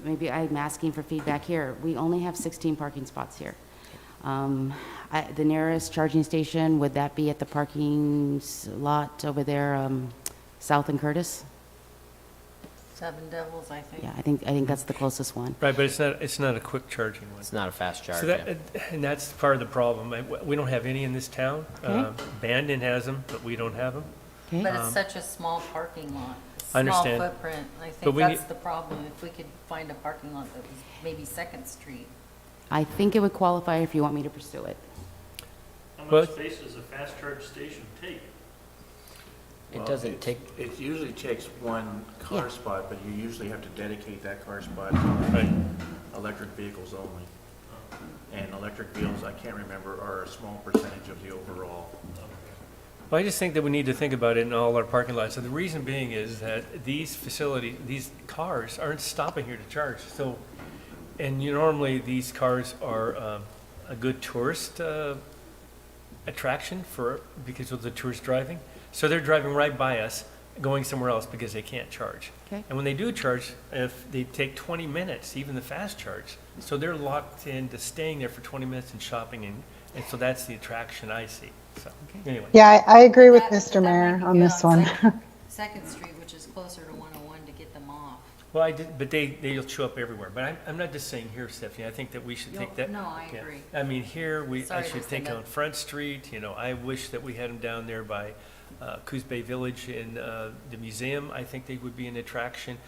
Maybe I'm asking for feedback here. We only have 16 parking spots here. The nearest charging station, would that be at the parking lot over there, south in Curtis? Seven Devils, I think. Yeah, I think that's the closest one. Right, but it's not a quick charging one. It's not a fast charge. So yeah. that, and that's part of the problem. We don't have any in this town. Okay. Bandon has them, but we don't have them. Okay? But it's such a small parking lot. I understand. Small footprint. I But think we that's need- the problem. If we could find a parking lot that was maybe Second Street. I think it would qualify if you want me to pursue it. How Well- much space does a fast charge station take? It Well, doesn't it- take, It usually takes one car Yeah. spot, but you usually have to dedicate that car spot Right. to electric vehicles only. And electric vehicles, I can't remember, are a small percentage of the overall. Well, I just think that we need to think about it in all our parking lots. And the reason being is that these facilities, these cars aren't stopping here to charge. So, and normally these cars are a good tourist attraction because of the tourist driving. So they're driving right by us, going somewhere else because they can't charge. Okay. And when they do charge, if they take 20 minutes, even the fast charge, so they're locked into staying there for 20 minutes and shopping, and so that's the attraction I see. So, anyway. Yeah, I agree with That- Mr. that Mayor might be on good this one. Second Street, which is closer to 101, to get them off. Well, I did, but they'll show up everywhere. But I'm not just saying here, Stephanie. I think that we should take that. No, I yeah. agree. I mean, here, I Sorry, should think Lucinda. on Front Street, I wish that we had them down there by Coos Bay Village in the museum. I think they would be an attraction.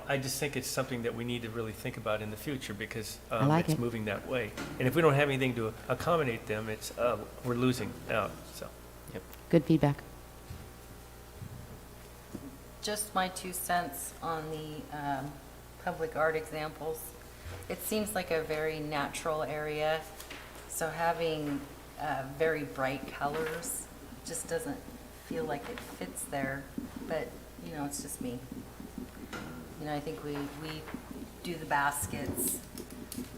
I just think it's something that we need to really think about in the future because I like it's it. moving that way. And if we don't have anything to accommodate them, we're losing out, so. Good feedback. Just my 2 cents on the public art examples. It seems like a very natural area, so having very bright colors just doesn't feel like it fits there, but, it's just me. I think we do the baskets,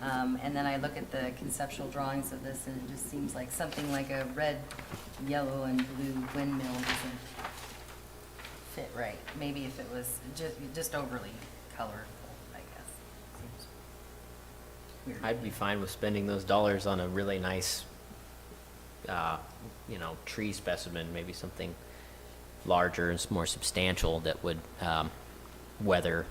and then I look at the conceptual drawings of this, and it just seems like something like a red, yellow, and blue windmill doesn't fit right. Maybe if it was just overly colorful, I guess. Seems weird. I'd be fine with spending those dollars on a really nice, tree specimen, maybe something larger and more substantial that would weather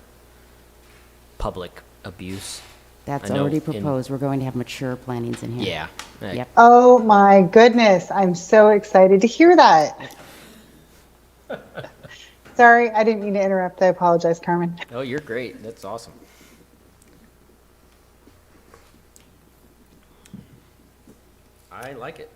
public abuse. That's I know already in- proposed. We're going to have mature plantings in here. Yeah. Yep. Oh my goodness, I'm so excited to hear that. Sorry, I didn't mean to interrupt. I apologize, Carmen. Oh, you're great. That's awesome. I like it.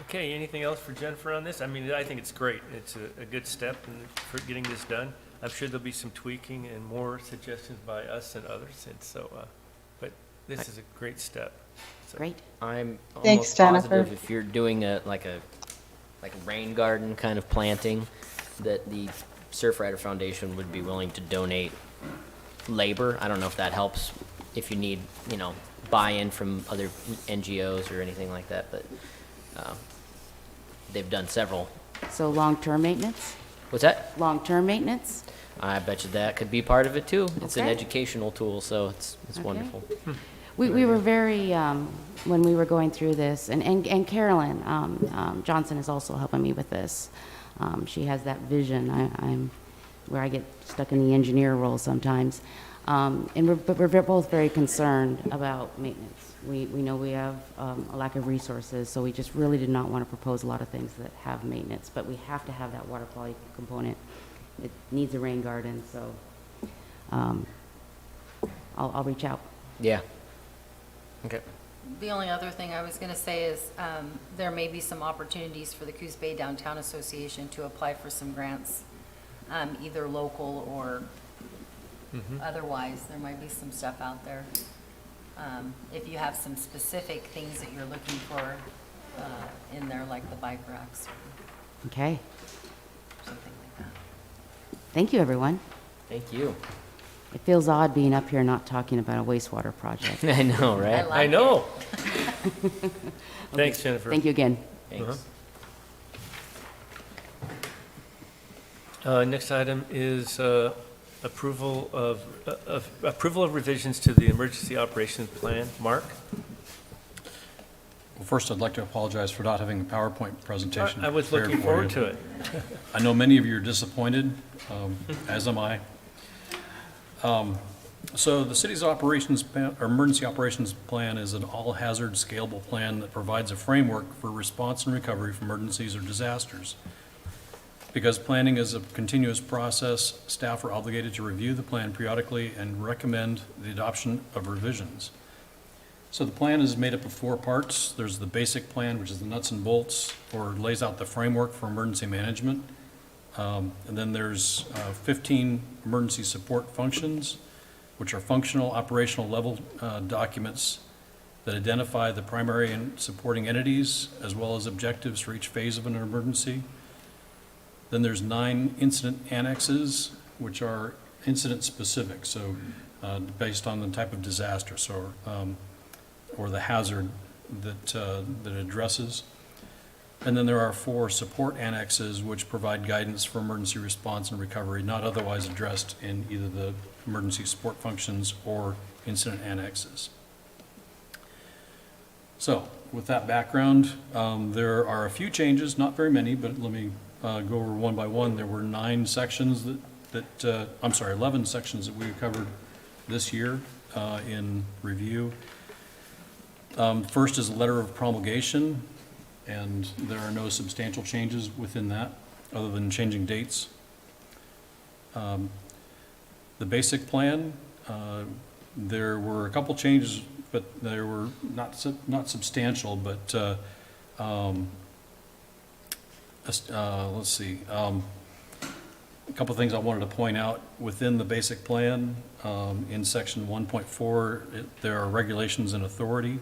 Okay, anything else for Jennifer on this? I mean, I think it's great. It's a good step for getting this done. I'm sure there'll be some tweaking and more suggestions by us and others, and so, but this is a great step. So- Great. I'm Thanks, almost Jennifer. positive if you're doing a rain garden kind of planting, that the Surfrider Foundation would be willing to donate labor. I don't know if that helps, if you need, buy-in from other NGOs or anything like that, but they've done several. So long-term maintenance? What's that? Long-term maintenance? I bet you that could be part of it too. It's an Okay. educational tool, so it's Okay. wonderful. We were very, when we were going through this, and Carolyn Johnson is also helping me with this. She has that vision. I'm where I get stuck in the engineer role sometimes. But we're both very concerned about maintenance. We know we have a lack of resources, so we just really did not want to propose a lot of things that have maintenance. But we have to have that water quality component. It needs a rain garden, so I'll reach out. Yeah. Okay. The only other thing I was going to say is there may be some opportunities for the Coos Bay Downtown Association to apply for some grants, either local or otherwise. There might be some stuff out there. If you have some specific things that you're looking for in there, like the bike racks or Okay. something like that. Thank you, everyone. Thank you. It feels odd being up here not talking about a wastewater project. I know, right? like I know. Thanks, Jennifer. Thank you again. Thanks. Next item is approval of revisions to the emergency operations plan. Mark? Well, first, I'd like to apologize for not having a PowerPoint presentation. I was prepared looking for forward you. to it. I know many of you are disappointed, as am I. So the city's operations, or emergency operations plan is an all-hazard scalable plan that provides a framework for response and recovery from emergencies or disasters. Because planning is a continuous process, staff are obligated to review the plan periodically and recommend the adoption of revisions. So the plan is made up of 4 parts. There's the basic plan, which is the nuts and bolts, or lays out the framework for emergency management. And then there's 15 emergency support functions, which are functional, operational level documents that identify the primary and supporting entities, as well as objectives for each phase of an emergency. Then there's 9 incident annexes, which are incident specific, so based on the type of disaster, so or the hazard that it addresses. And then there are 4 support annexes, which provide guidance for emergency response and recovery, not otherwise addressed in either the emergency support functions or incident annexes. So, with that background, there are a few changes, not very many, but let me go over one by one. There were 9 sections I'm sorry, 11 sections that we covered this year in review. First is a letter of promulgation, and there are no substantial changes within that, other than changing dates. The basic plan, there were a couple changes, but they were not substantial, but let's see. A couple things I wanted to point out within the basic plan. In section 1.4, there are regulations and authority.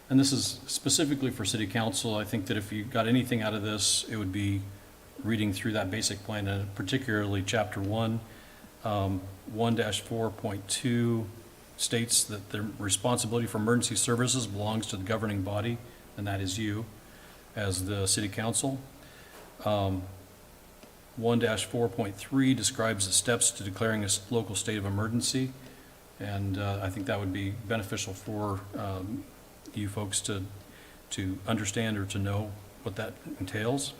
And this is specifically for city council. I think that if you got anything out of this, it would be reading through that basic plan, and particularly chapter 1. 1-4.2 states that the responsibility for emergency services belongs to the governing body, and that is you as the city council. 1-4.3 describes the steps to declaring a local state of emergency, and I think that would be beneficial for you folks to understand or to know what that entails.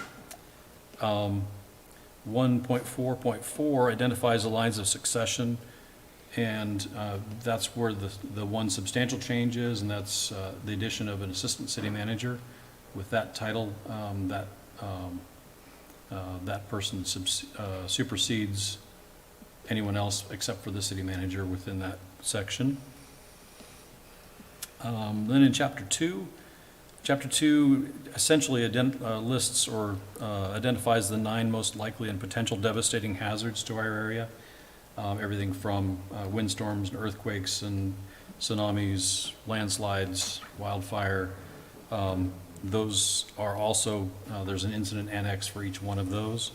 1.4.4 identifies the lines of succession, and that's where the one substantial change is, and that's the addition of an assistant city manager. With that title, that person supersedes anyone else except for the city manager within that section. Then in Chapter 2 essentially lists or identifies the 9 most likely and potential devastating hazards to our area. Everything from windstorms and earthquakes and tsunamis, landslides, wildfire. Those are also, there's an incident annex for each one of those.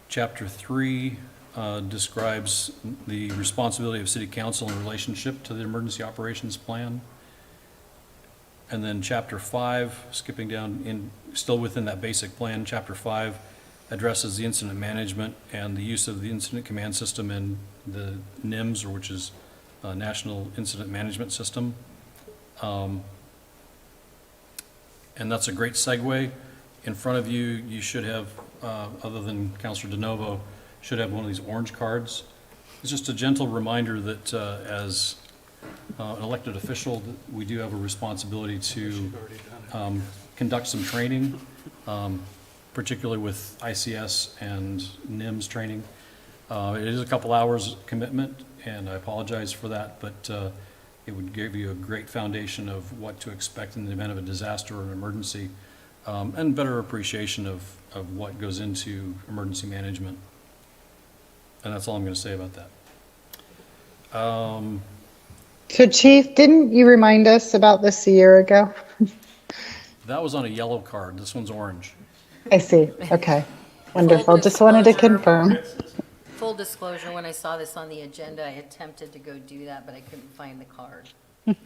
Chapter 3 describes the responsibility of city council in relationship to the emergency operations plan. And then chapter 5, skipping down still within that basic plan, chapter 5 addresses the incident management and the use of the incident command system in the NIMS, or which is National Incident Management System. And that's a great segue. In front of you, you should have, other than Councilor DeNovo, should have one of these orange cards. It's just a gentle reminder that as an elected official, we do have a responsibility to conduct some training, particularly with ICS and NIMS training. It is a couple hours commitment, and I apologize for that, but it would give you a great foundation of what to expect in the event of a disaster or an emergency, and better appreciation of what goes into emergency management. And that's all I'm going to say about that. So Chief, didn't you remind us about this a year ago? That was on a yellow card. This one's orange. I see. Okay. Wonderful. Just wanted to confirm. Full disclosure, when I saw this on the agenda, I attempted to go do that, but I couldn't find the card. Well,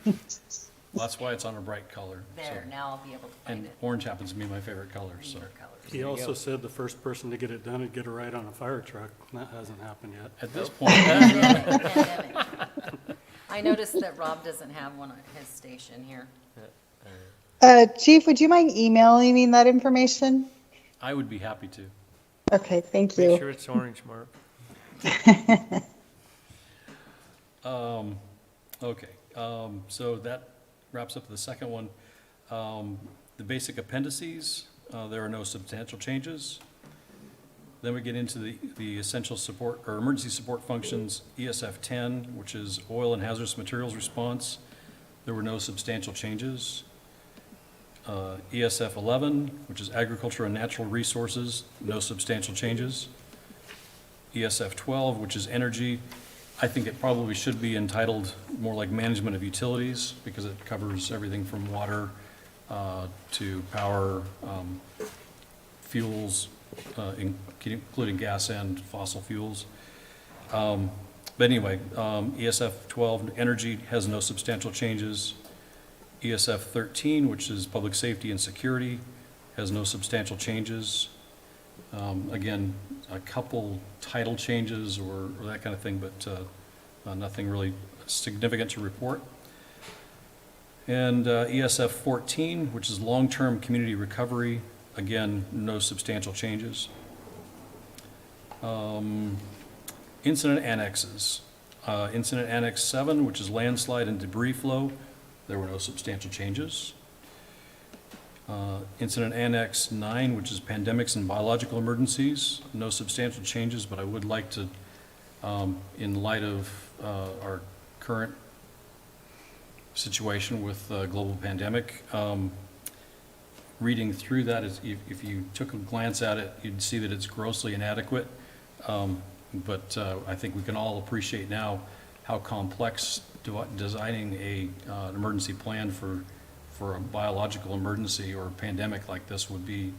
that's why it's on a bright color. There, now I'll be able to find And it. orange happens to be my favorite color, so. Neither colors. He also said the first person to get it done would get a ride on a fire truck. That hasn't happened yet. At this point, Pandemic. I noticed that Rob doesn't have one at his station here. Chief, would you mind emailing me that information? I would be happy to. Okay, thank Make you. sure it's orange, Mark. Okay, so that wraps up the second one. The basic appendices, there are no substantial changes. Then we get into the essential support or emergency support functions, ESF 10, which is oil and hazardous materials response. There were no substantial changes. ESF 11, which is agriculture and natural resources, no substantial changes. ESF 12, which is energy. I think it probably should be entitled more like management of utilities because it covers everything from water to power, fuels, including gas and fossil fuels. But anyway, ESF 12, energy, has no substantial changes. ESF 13, which is public safety and security, has no substantial changes. Again, a couple title changes or that kind of thing, but nothing really significant to report. And ESF 14, which is long-term community recovery, again, no substantial changes. Incident annexes. Incident Annex 7, which is landslide and debris flow, there were no substantial changes. Incident Annex 9, which is pandemics and biological emergencies, no substantial changes, but I would like to, in light of our current situation with global pandemic, reading through that, if you took a glance at it, you'd see that it's grossly inadequate. But I think we can all appreciate now how complex designing an emergency plan for a biological emergency or a pandemic like this would be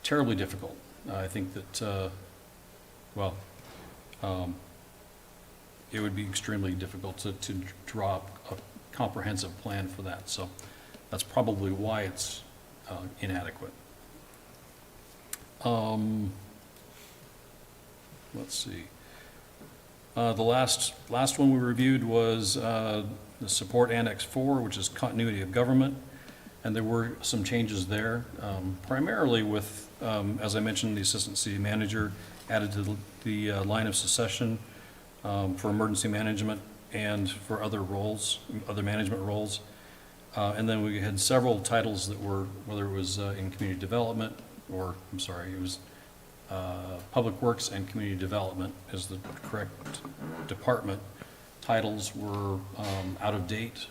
terribly difficult. I think that, it would be extremely difficult to draw up a comprehensive plan for that. So that's probably why it's inadequate. Let's see. The last one we reviewed was the Support Annex 4, which is continuity of government, and there were some changes there, primarily with, as I mentioned, the Assistant City Manager added to the line of succession for emergency management and for other roles, other management roles. And then we had several titles that were, whether it was in community development, or, I'm sorry, it was Public Works and Community Development is the correct department. Titles were out of date.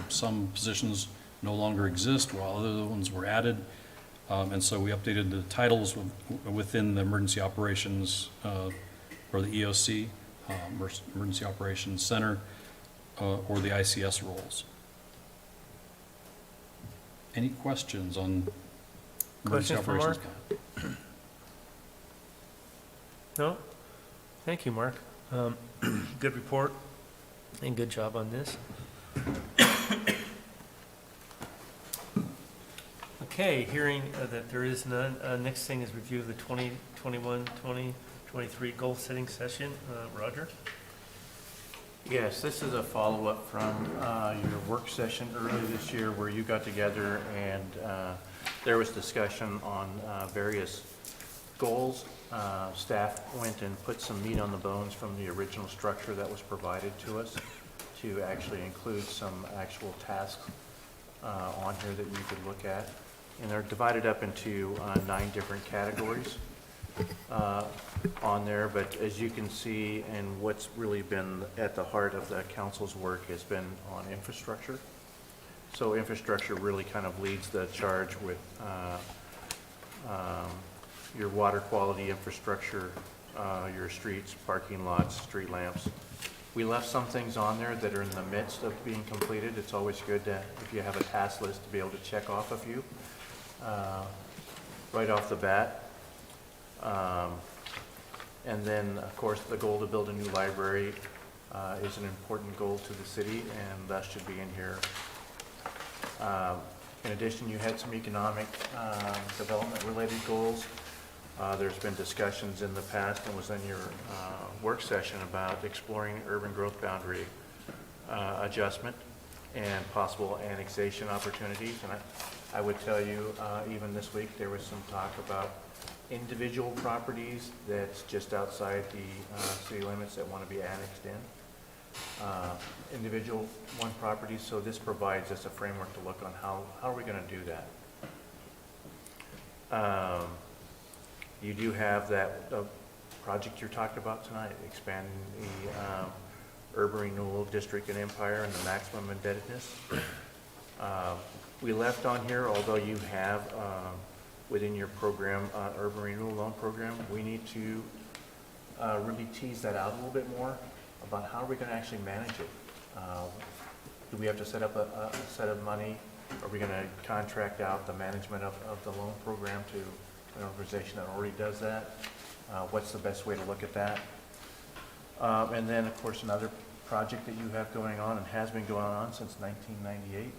Some positions no longer exist, while other ones were added. And so we updated the titles within the Emergency Operations, or the EOC, Emergency Operations Center, or the ICS roles. Any questions on Emergency Questions for Operations? Mark? No? Thank you, Mark. Good report and good job on this. Okay, hearing that there is none, next thing is review of the 2021-2023 goal setting session. Roger? Yes, this is a follow-up from your work session earlier this year where you got together and there was discussion on various goals. Staff went and put some meat on the bones from the original structure that was provided to us to actually include some actual tasks on here that you could look at. And they're divided up into 9 different categories. on there, but as you can see, and what's really been at the heart of the council's work has been on infrastructure. So infrastructure really kind of leads the charge with your water quality infrastructure, your streets, parking lots, street lamps. We left some things on there that are in the midst of being completed. It's always good to, if you have a task list, to be able to check off a few right off the bat. And then, of course, the goal to build a new library is an important goal to the city, and that should be in here. In addition, you had some economic development-related goals. There's been discussions in the past, and was in your work session, about exploring urban growth boundary adjustment and possible annexation opportunities. And I would tell you, even this week, there was some talk about individual properties that's just outside the city limits that want to be annexed in. Individual one properties, so this provides us a framework to look on how are we going to do that. You do have that project you're talking about tonight, expanding the urban renewal district in Empire and the maximum indebtedness. We left on here, although you have within your program, urban renewal loan program, we need to really tease that out a little bit more about how are we going to actually manage it. Do we have to set up a set of money? Are we going to contract out the management of the loan program to an organization that already does that? What's the best way to look at that? And then, of course, another project that you have going on and has been going on since 1998,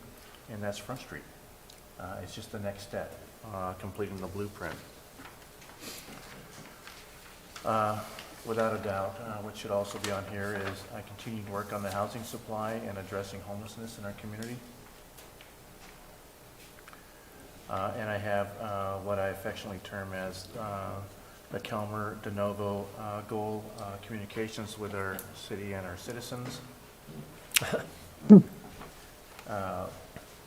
and that's Front Street. It's just the next step, completing the blueprint. Without a doubt, what should also be on here is I continue to work on the housing supply and addressing homelessness in our community. And I have what I affectionately term as the Kelmer de novo goal, communications with our city and our citizens.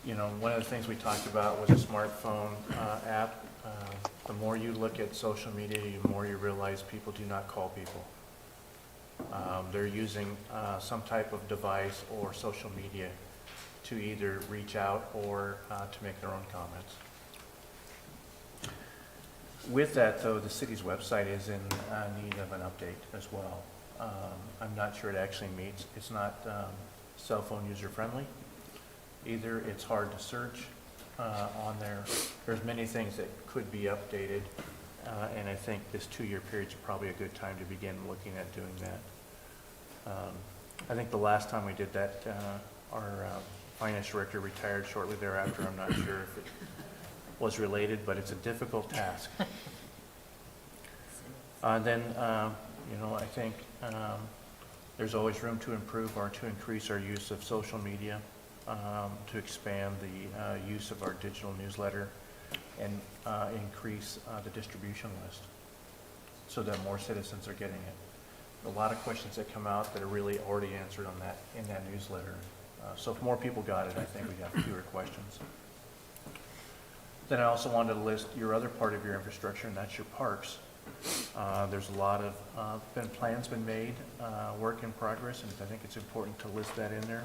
You know, one of the things we talked about was a smartphone app. The more you look at social media, the more you realize people do not call people. They're using some type of device or social media to either reach out or to make their own comments. With that, though, the city's website is in need of an update as well. I'm not sure it actually meets. It's not cell phone user friendly. Either it's hard to search on there. There's many things that could be updated, and I think this 2-year period is probably a good time to begin looking at doing that. I think the last time we did that, our finance director retired shortly thereafter. I'm not sure if it was related, but it's a difficult task. Then, you know, I think there's always room to improve or to increase our use of social media, to expand the use of our digital newsletter and increase the distribution list so that more citizens are getting it. A lot of questions that come out that are really already answered on that in that newsletter. So if more people got it, I think we'd have fewer questions. Then I also wanted to list your other part of your infrastructure, and that's your parks. There's a lot of plans been made, work in progress, and I think it's important to list that in there.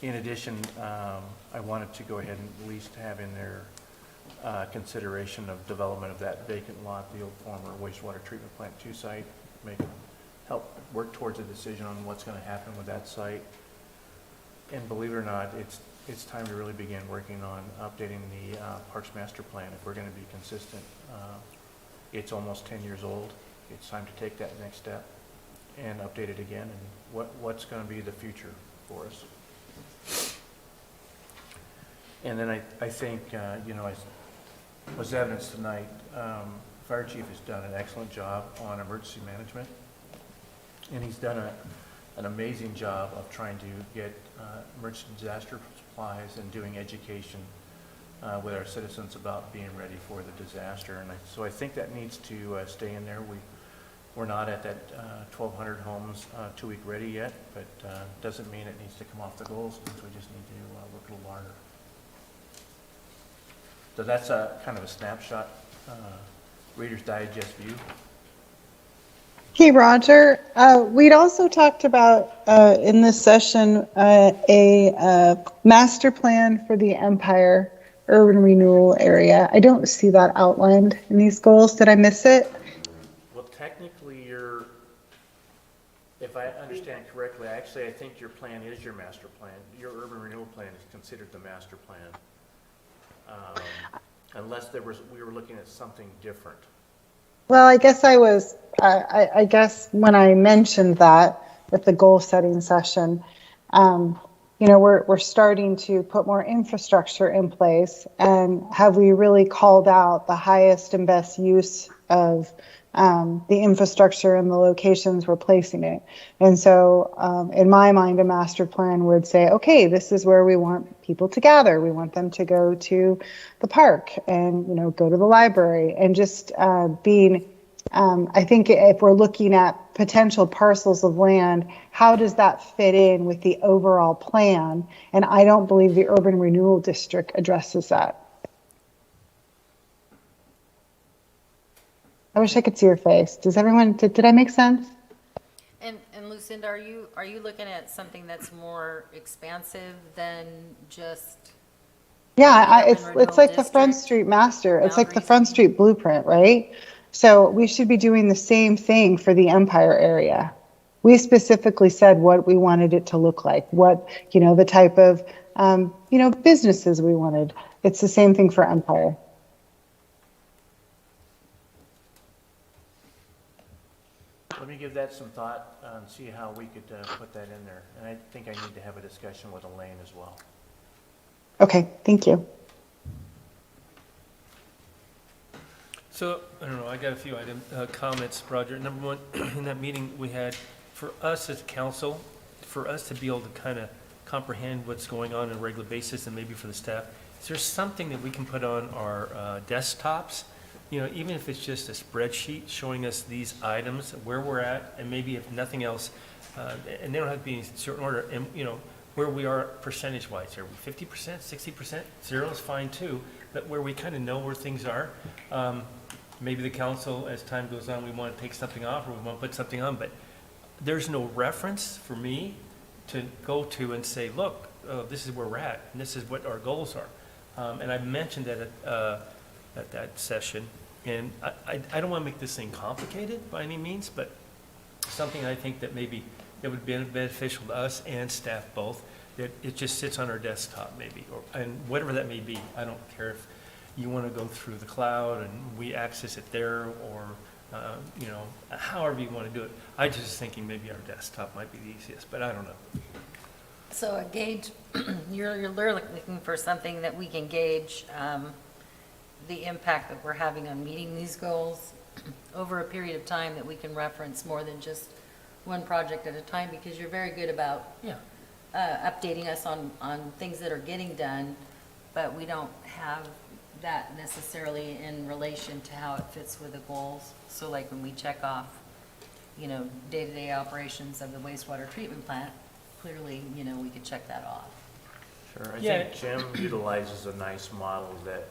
In addition, I wanted to go ahead and at least have in there consideration of development of that vacant lot, the old former wastewater treatment plant 2 site, help work towards a decision on what's going to happen with that site. And believe it or not, it's time to really begin working on updating the Parks Master Plan if we're going to be consistent. It's almost 10 years old. It's time to take that next step and update it again, and what's going to be the future for us. And then I think, you know, as was evidenced tonight, Fire Chief has done an excellent job on emergency management, and he's done an amazing job of trying to get emergency disaster supplies and doing education with our citizens about being ready for the disaster. And so I think that needs to stay in there. We're not at that 1,200 homes 2-week ready yet, but doesn't mean it needs to come off the goals. We just need to work a little harder. So that's a kind of a snapshot Reader's Digest view. Hey, Roger. We'd also talked about in this session a master plan for the Empire urban renewal area. I don't see that outlined in these goals. Did I miss it? Well, technically, if I understand correctly, actually, I think your plan is your master plan. Your urban renewal plan is considered the master plan. Unless we were looking at something different. Well, I guess I guess when I mentioned that at the goal setting session, we're starting to put more infrastructure in place, and have we really called out the highest and best use of the infrastructure and the locations we're placing it? And so in my mind, a master plan would say, okay, this is where we want people to gather. We want them to go to the park and, go to the library, and just being, I think if we're looking at potential parcels of land, how does that fit in with the overall plan? And I don't believe the urban renewal district addresses that. I wish I could see your face. Does everyone, did I make sense? And Lucinda, are you looking at something that's more expansive than just? Yeah, the it's urban renewal like the Front district Street master. It's like the boundaries? Front Street blueprint, right? So we should be doing the same thing for the Empire area. We specifically said what we wanted it to look like, what, the type of, businesses we wanted. It's the same thing for Empire. Let me give that some thought and see how we could put that in there. And I think I need to have a discussion with Elaine as well. Okay, thank you. So, I don't know, I got a few comments, Roger. Number one, in that meeting we had, for us as council, for us to be able to kind of comprehend what's going on a regular basis, and maybe for the staff, is there something that we can put on our desktops? Even if it's just a spreadsheet showing us these items, where we're at, and maybe if nothing else, and they don't have to be in certain order, and, where we are percentage-wise. Are we 50%, 60%? Zero is fine too, but where we kind of know where things are. Maybe the council, as time goes on, we want to take something off or we want to put something on, but there's no reference for me to go to and say, look, this is where we're at, and this is what our goals are. And I mentioned that at that session, and I don't want to make this thing complicated by any means, but something I think that maybe that would be beneficial to us and staff both, that it just sits on our desktop maybe, and whatever that may be. I don't care if you want to go through the cloud and we access it there, or however you want to do it. I just thinking maybe our desktop might be the easiest, but I don't know. So a gauge, you're looking for something that we can gauge the impact that we're having on meeting these goals over a period of time, that we can reference more than just one project at a time, because you're very good about updating us on things that are getting done, but we don't have that necessarily in relation to how it fits with the goals. So like when we check off, day-to-day operations of the wastewater treatment plant, clearly, we could check that off. Sure. I think Jim utilizes a nice model that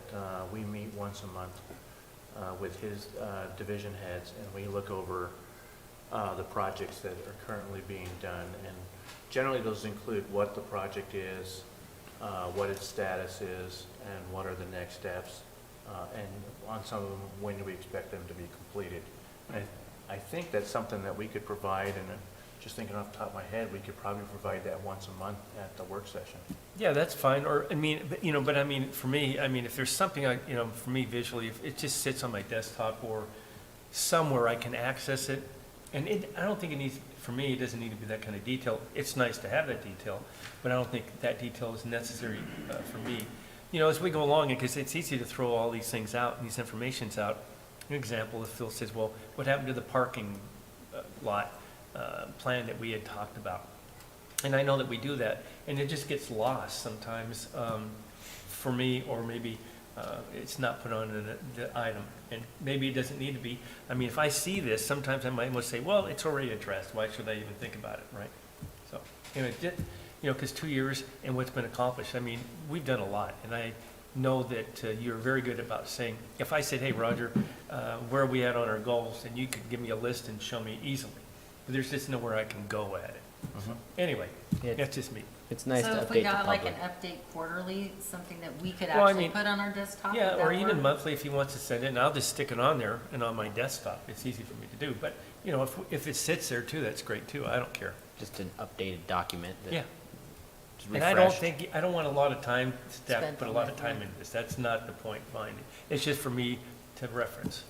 we meet once a month with his division heads, and we look over the projects that are currently being done. And generally those include what the project is, what its status is, and what are the next steps. And on some of them, when do we expect them to be completed? I think that's something that we could provide, and just thinking off the top of my head, we could probably provide that once a month at the work session. Yeah, that's fine. Or, for me, if there's something, for me visually, if it just sits on my desktop or somewhere I can access it, and I don't think it needs, for me, it doesn't need to be that kind of detail. It's nice to have that detail, but I don't think that detail is necessary for me. As we go along, because it's easy to throw all these things out, these informations out. An example, if Phil says, well, what happened to the parking lot plan that we had talked about? And I know that we do that, and it just gets lost sometimes for me, or maybe it's not put on the item, and maybe it doesn't need to be. If I see this, sometimes I might say, well, it's already addressed. Why should I even think about it, right? So, because 2 years and what's been accomplished, we've done a lot, and know that you're very good about saying, if I said, hey, Roger, where are we at on our goals? And you could give me a list and show me easily. But there's just nowhere I can go at it. So, anyway, that's just me. It's nice to So update if the we got like public. an update quarterly, something that we could Well, I actually mean, put on our desktop? Yeah, would or that even work? monthly if he wants to send it, and I'll just stick it on there and on my desktop. It's easy for me to do. But, you know, if it sits there too, that's great too. I don't care. Just an updated document that Yeah. is And I don't refreshed. think, I don't want a lot of time, staff, Spent put a on lot that, of time yeah. into this. That's not the point behind it. It's just for me to reference.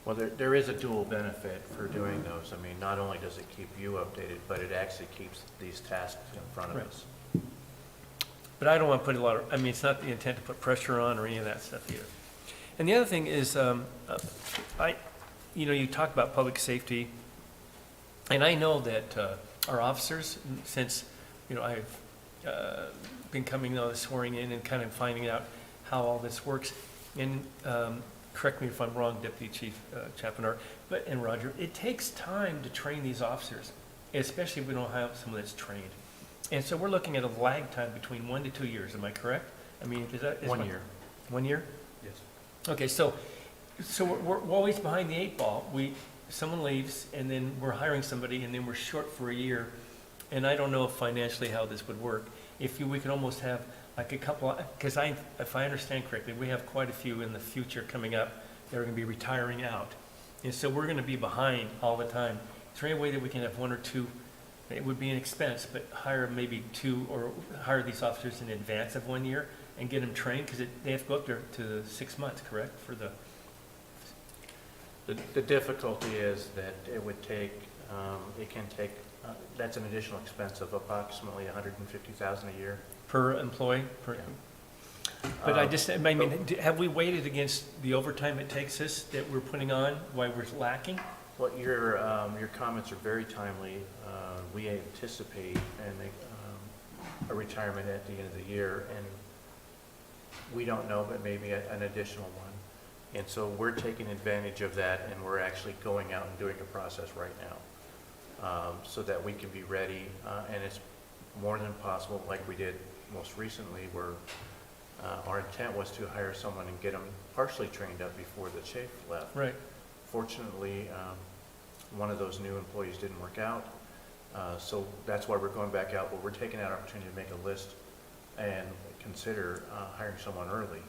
Well, there is a dual benefit for doing those. I mean, not only does it keep you updated, but it actually keeps these tasks in front of Right. us. But I don't want to put a lot of, I mean, it's not the intent to put pressure on or any of that stuff either. And the other thing is, you talk about public safety, and I know that our officers, since, I've been coming on swearing in and kind of finding out how all this works, and correct me if I'm wrong, Deputy Chief Chapinar, and Roger, it takes time to train these officers, especially if we don't have someone that's trained. And so we're looking at a lag time between 1 to 2 years, am I correct? I mean, is 1 year. 1 year? Yes. Okay, so we're always behind the 8 ball. Someone leaves, and then we're hiring somebody, and then we're short for a year. And I don't know financially how this would work. We could almost have like a couple, because if I understand correctly, we have quite a few in the future coming up that are going to be retiring out. And so we're going to be behind all the time. Is there any way that we can have 1 or 2? It would be an expense, but hire maybe 2 or hire these officers in advance of 1 year and get them trained, because they have to go up there to 6 months, correct, for the... The difficulty is that it would take, that's an additional expense of approximately $150,000 a year. Per employee? Yeah. But have we weighted against the overtime it takes us that we're putting on, why we're lacking? Well, your comments are very timely. We anticipate a retirement at the end of the year, and we don't know, but maybe an additional one. And so we're taking advantage of that, and we're actually going out and doing a process right now so that we can be ready. And it's more than possible, like we did most recently, where our intent was to hire someone and get them partially trained up before the chief left. Right. Fortunately, one of those new employees didn't work out, so that's why we're going back out, but we're taking that opportunity to make a list and consider hiring someone early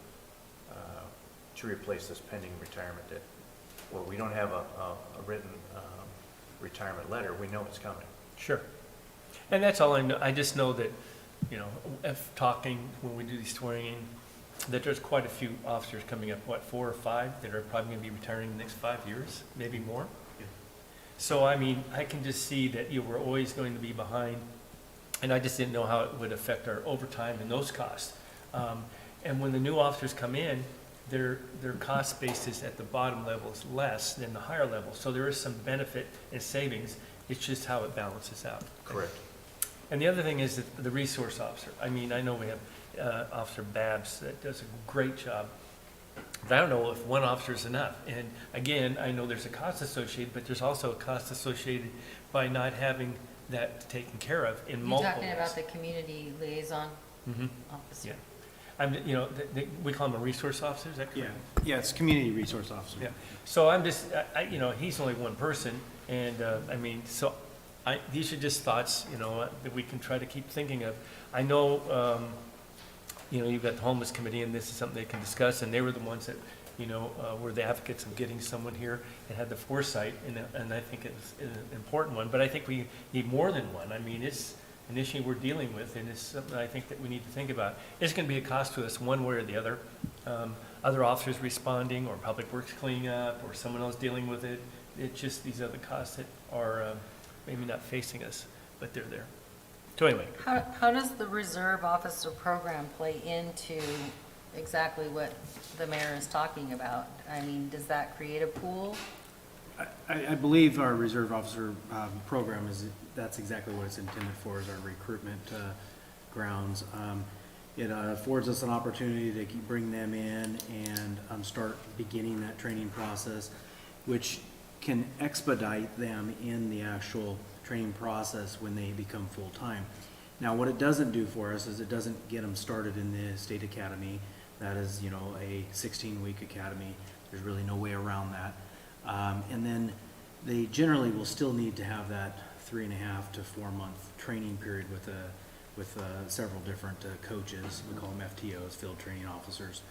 to replace this pending retirement that, well, we don't have a written retirement letter. We know it's coming. Sure. And that's all I know. I just know that, if talking, when we do these swearing in, that there's quite a few officers coming up, 4 or 5, that are probably going to be retiring in the next 5 years, maybe more. Yeah. So, I mean, I can just see that we're always going to be behind, and I just didn't know how it would affect our overtime and those costs. And when the new officers come in, their cost basis at the bottom level is less than the higher level. So there is some benefit and savings. It's just how it balances out. Correct. And the other thing is that the resource officer. I mean, I know we have Officer Babs that does a great job. But I don't know if one officer is enough. And again, I know there's a cost associated, but there's also a cost associated by not having that taken care of in You're multiple talking ways. about the community liaison Mhm. officer? Yeah. We call him a resource officer, is that correct? Yeah, it's community resource officer. Yeah. So I'm just, he's only one person, and, these are just thoughts, that we can try to keep thinking of. I know, you've got the homeless committee, and this is something they can discuss, and they were the ones that, were the advocates of getting someone here and had the foresight, and I think it's an important one, but I think we need more than one. I mean, it's an issue we're dealing with, and it's something I think that we need to think about. It's going to be a cost to us one way or the other. Other officers responding, or Public Works cleaning up, or someone else dealing with it. It's just these other costs that are maybe not facing us, but they're there. So anyway. How does the reserve officer program play into exactly what the mayor is talking about? I mean, does that create a pool? I believe our reserve officer program that's exactly what it's intended for, is our recruitment grounds. It affords us an opportunity to bring them in and start beginning that training process, which can expedite them in the actual training process when they become full-time. Now, what it doesn't do for us is it doesn't get them started in the state academy. That is, you know, a 16-week academy. There's really no way around that. And then they generally will still need to have that 3.5 to 4 month training period with several different coaches. We call them FTOs, field training officers.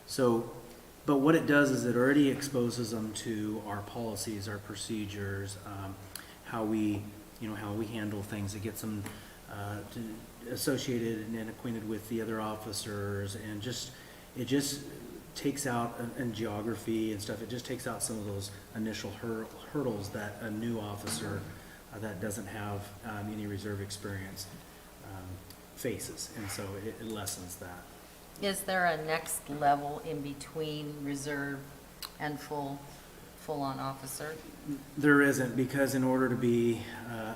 So, but what it does is it already exposes them to our policies, our procedures, how we handle things. It gets them associated and acquainted with the other officers, and it just takes out, and geography and stuff, it just takes out some of those initial hurdles that a new officer that doesn't have any reserve experience faces, and so it lessens that. Is there a next level in between reserve and full-on officer? There isn't, because in order to be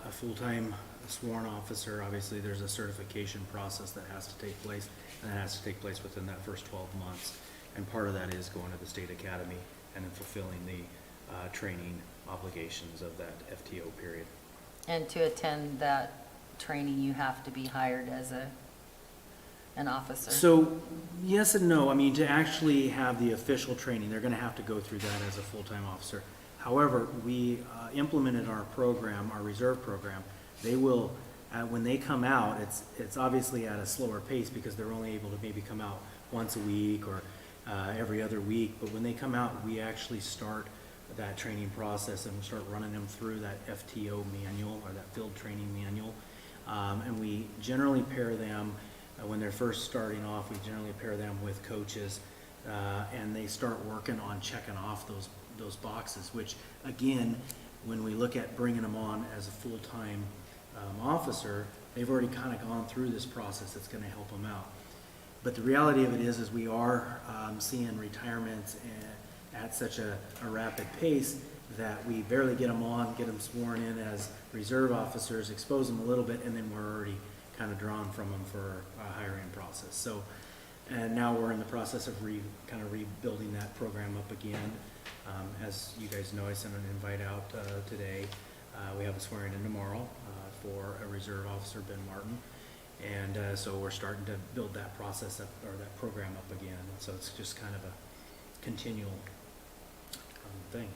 a full-time sworn officer, obviously there's a certification process that has to take place, and that has to take place within that first 12 months. And part of that is going to the state academy and then fulfilling the training obligations of that FTO period. And to attend that training, you have to be hired as an officer? So, yes and no. I mean, to actually have the official training, they're going to have to go through that as a full-time officer. However, we implemented our program, our reserve program. They will, when they come out, it's obviously at a slower pace because they're only able to maybe come out once a week or every other week. But when they come out, we actually start that training process and start running them through that FTO manual or that field training manual. And we generally pair them, when they're first starting off, we generally pair them with coaches, and they start working on checking off those boxes, which again, when we look at bringing them on as a full-time officer, they've already kind of gone through this process that's going to help them out. But the reality of it is we are seeing retirements at such a rapid pace that we barely get them on, get them sworn in as reserve officers, expose them a little bit, and then we're already kind of drawn from them for a hiring process. So, and now we're in the process of kind of rebuilding that program up again. As you guys know, I sent an invite out today. We have a swearing in tomorrow for a reserve officer, Ben Martin. And so we're starting to build that process up, or that program up again. So it's just kind of a continual thing.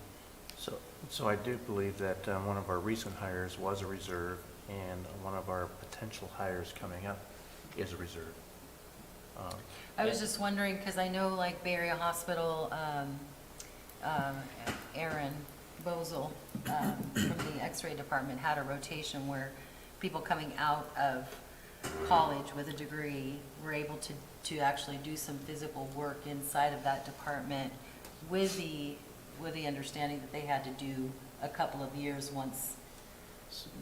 So I do believe that one of our recent hires was a reserve, and one of our potential hires coming up is a reserve. I was just wondering, because I know like Bay Area Hospital, Aaron Bozel from the X-ray department had a rotation where people coming out of college with a degree were able to actually do some physical work inside of that department with the understanding that they had to do a couple of years once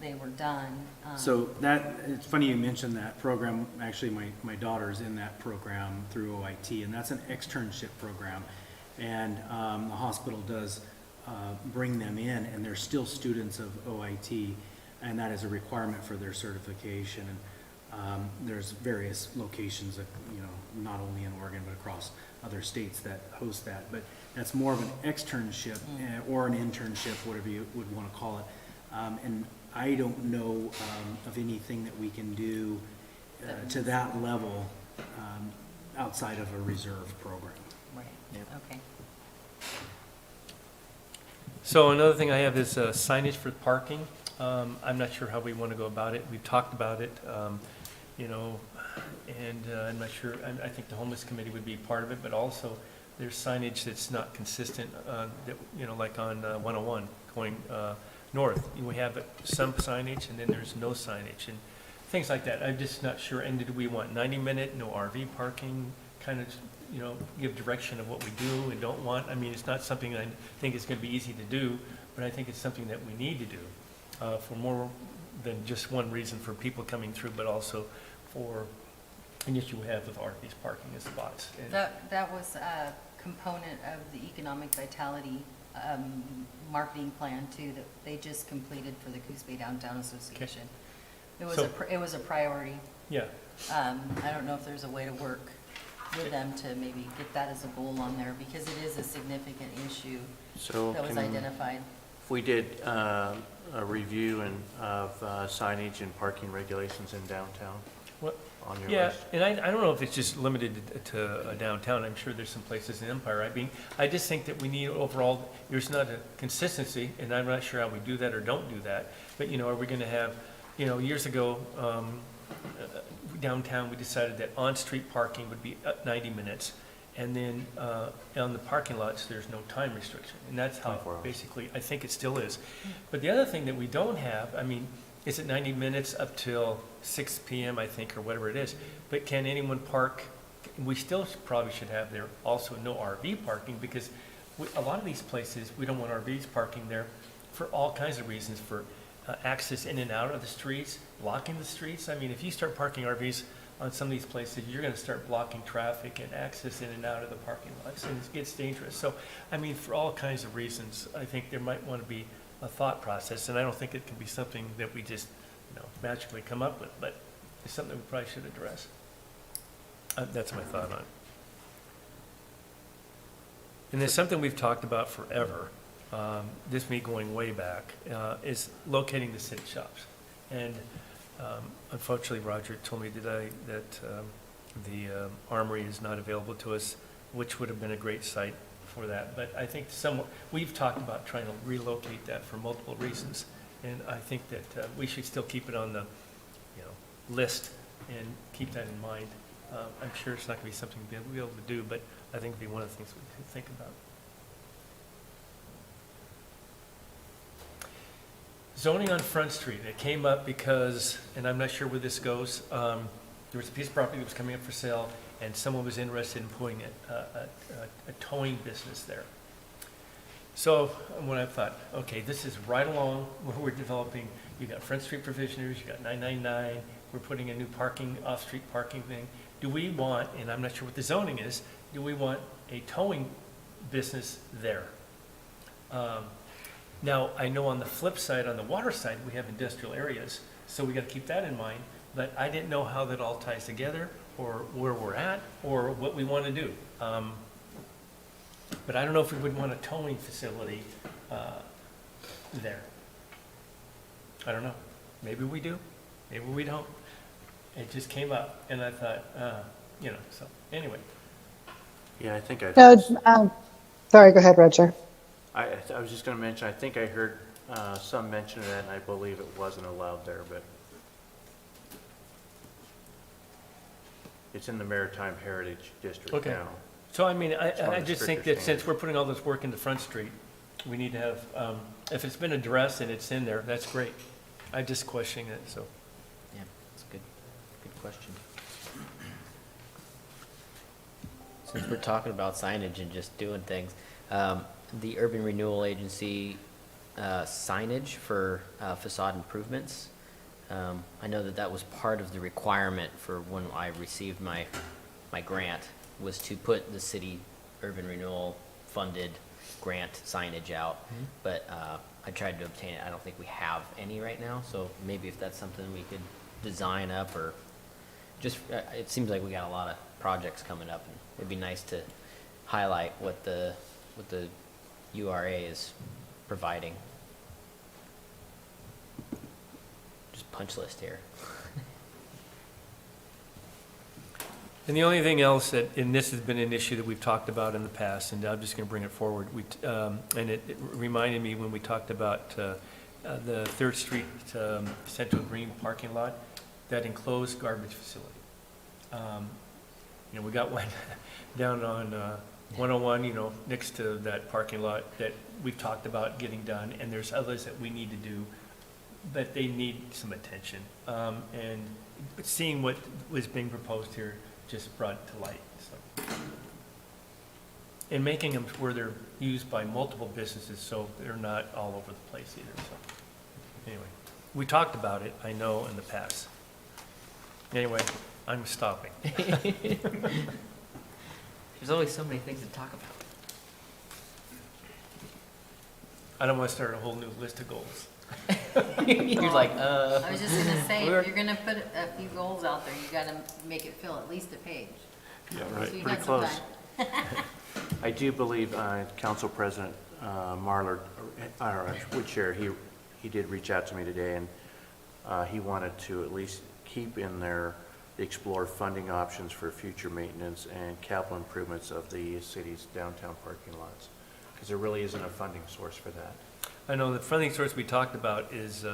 they were done. So that, it's funny you mentioned that program. Actually, my daughter's in that program through OIT, and that's an externship program. And the hospital does bring them in, and they're still students of OIT, and that is a requirement for their certification. And there's various locations that, not only in Oregon, but across other states that host that. But that's more of an externship or an internship, whatever you would want to call it. And I don't know of anything that we can do to that level outside of a reserve program. Right, okay. So another thing I have is signage for parking. I'm not sure how we want to go about it. We've talked about it, and I'm not sure. I think the homeless committee would be part of it, but also there's signage that's not consistent, like on 101 going north. We have some signage, and then there's no signage, and things like that. I'm just not sure. And did we want 90-minute, no RV parking, kind of, give direction of what we do and don't want? I mean, it's not something I think is going to be easy to do, but I think it's something that we need to do for more than just one reason for people coming through, but also for an issue we have with RVs parking in spots. And That was a component of the economic vitality marketing plan too, that they just completed for the Coos Bay Downtown Association. It was a priority. Yeah. I don't know if there's a way to work with them to maybe get that as a goal on there, because it is a significant issue So that was identified. if we did a review of signage and parking regulations in downtown, on your Yeah, list? and I don't know if it's just limited to downtown. I'm sure there's some places in Empire. I mean, I just think that we need overall, there's not a consistency, and I'm not sure how we do that or don't do that. But, you know, are we gonna have, you know, years ago, downtown, we decided that on-street parking would be 90 minutes. And then on the parking lots, there's no time restriction. And that's how 24 hours. basically, I think it still is. But the other thing that we don't have, I mean, is it 90 minutes up till 6 PM, I think, or whatever it is? But can anyone park? We still probably should have there also no RV parking, because a lot of these places, we don't want RVs parking there for all kinds of reasons, for access in and out of the streets, blocking the streets. I mean, if you start parking RVs on some of these places, you're gonna start blocking traffic and access in and out of the parking lots, and it gets dangerous. So, I mean, for all kinds of reasons, I think there might wanna be a thought process, and I don't think it can be something that we just, you know, magically come up with, but it's something we probably should address. That's my thought on it. And there's something we've talked about forever, this me going way back, is locating the city shops. And unfortunately, Roger told me today that the Armory is not available to us, which would have been a great site for that. But I think we've talked about trying to relocate that for multiple reasons. And I think that we should still keep it on the, you know, list and keep that in mind. I'm sure it's not going to be something we'll be able to do, but I think it'd be one of the things we could think about. Zoning on Front Street, it came up because, and I'm not sure where this goes, there was a piece of property that was coming up for sale, and someone was interested in putting a towing business there. So when I thought, okay, this is right along where we're developing, you got Front Street Provisioners, you got 999, we're putting a new parking, off-street parking thing. Do we want, and I'm not sure what the zoning is, do we want a towing business there? Now, I know on the flip side, on the water side, we have industrial areas, so we got to keep that in mind, but I didn't know how that all ties together, or where we're at, or what we want to do. But I don't know if we would want a towing facility there. I don't know. Maybe we do, maybe we don't. It just came up, and I thought, you know, so, anyway. Yeah, I think I, No, sorry, go ahead, Roger. I was just gonna mention, I think I heard some mention of that, and I believe it wasn't allowed there, but it's in the Maritime Heritage District Okay. now. So, I mean, one I of the just think stricter that since we're putting all this work into Front Street, we need to have, if it's been addressed and it's in there, that's great. I'm just questioning it, so. Yeah, that's a good question. Since we're talking about signage and just doing things, the Urban Renewal Agency signage for facade improvements, I know that was part of the requirement for when I received my grant, was to put the city urban renewal funded grant signage out. Mm-hmm. But I tried to obtain it. I don't think we have any right now, so maybe if that's something we could design up, or just, it seems like we got a lot of projects coming up, and it'd be nice to highlight what the URA is providing. Just punch list here. And the only thing else that, and this has been an issue that we've talked about in the past, and I'm just going to bring it forward, and it reminded me when we talked about the 3rd Street Central Green parking lot, that enclosed garbage facility. You know, we got one down on 101, you know, next to that parking lot that we've talked about getting done, and there's others that we need to do, but they need some attention. And seeing what was being proposed here just brought it to light, so. And making them where they're used by multiple businesses, so they're not all over the place either, so. Anyway, we talked about it, I know, in the past. Anyway, I'm stopping. There's always so many things to talk about. I don't want to start a whole new list of goals. You're like, I was just gonna say, We're- if you're gonna put a few goals out there, you gotta make it fill at least a page. Yeah, So you pretty got some close. time. I do believe Council President Marler, our would chair, he did reach out to me today, and he wanted to at least keep in there explore funding options for future maintenance and capital improvements of the city's downtown parking lots, because there really isn't a funding source for that. I know the funding source we talked about is,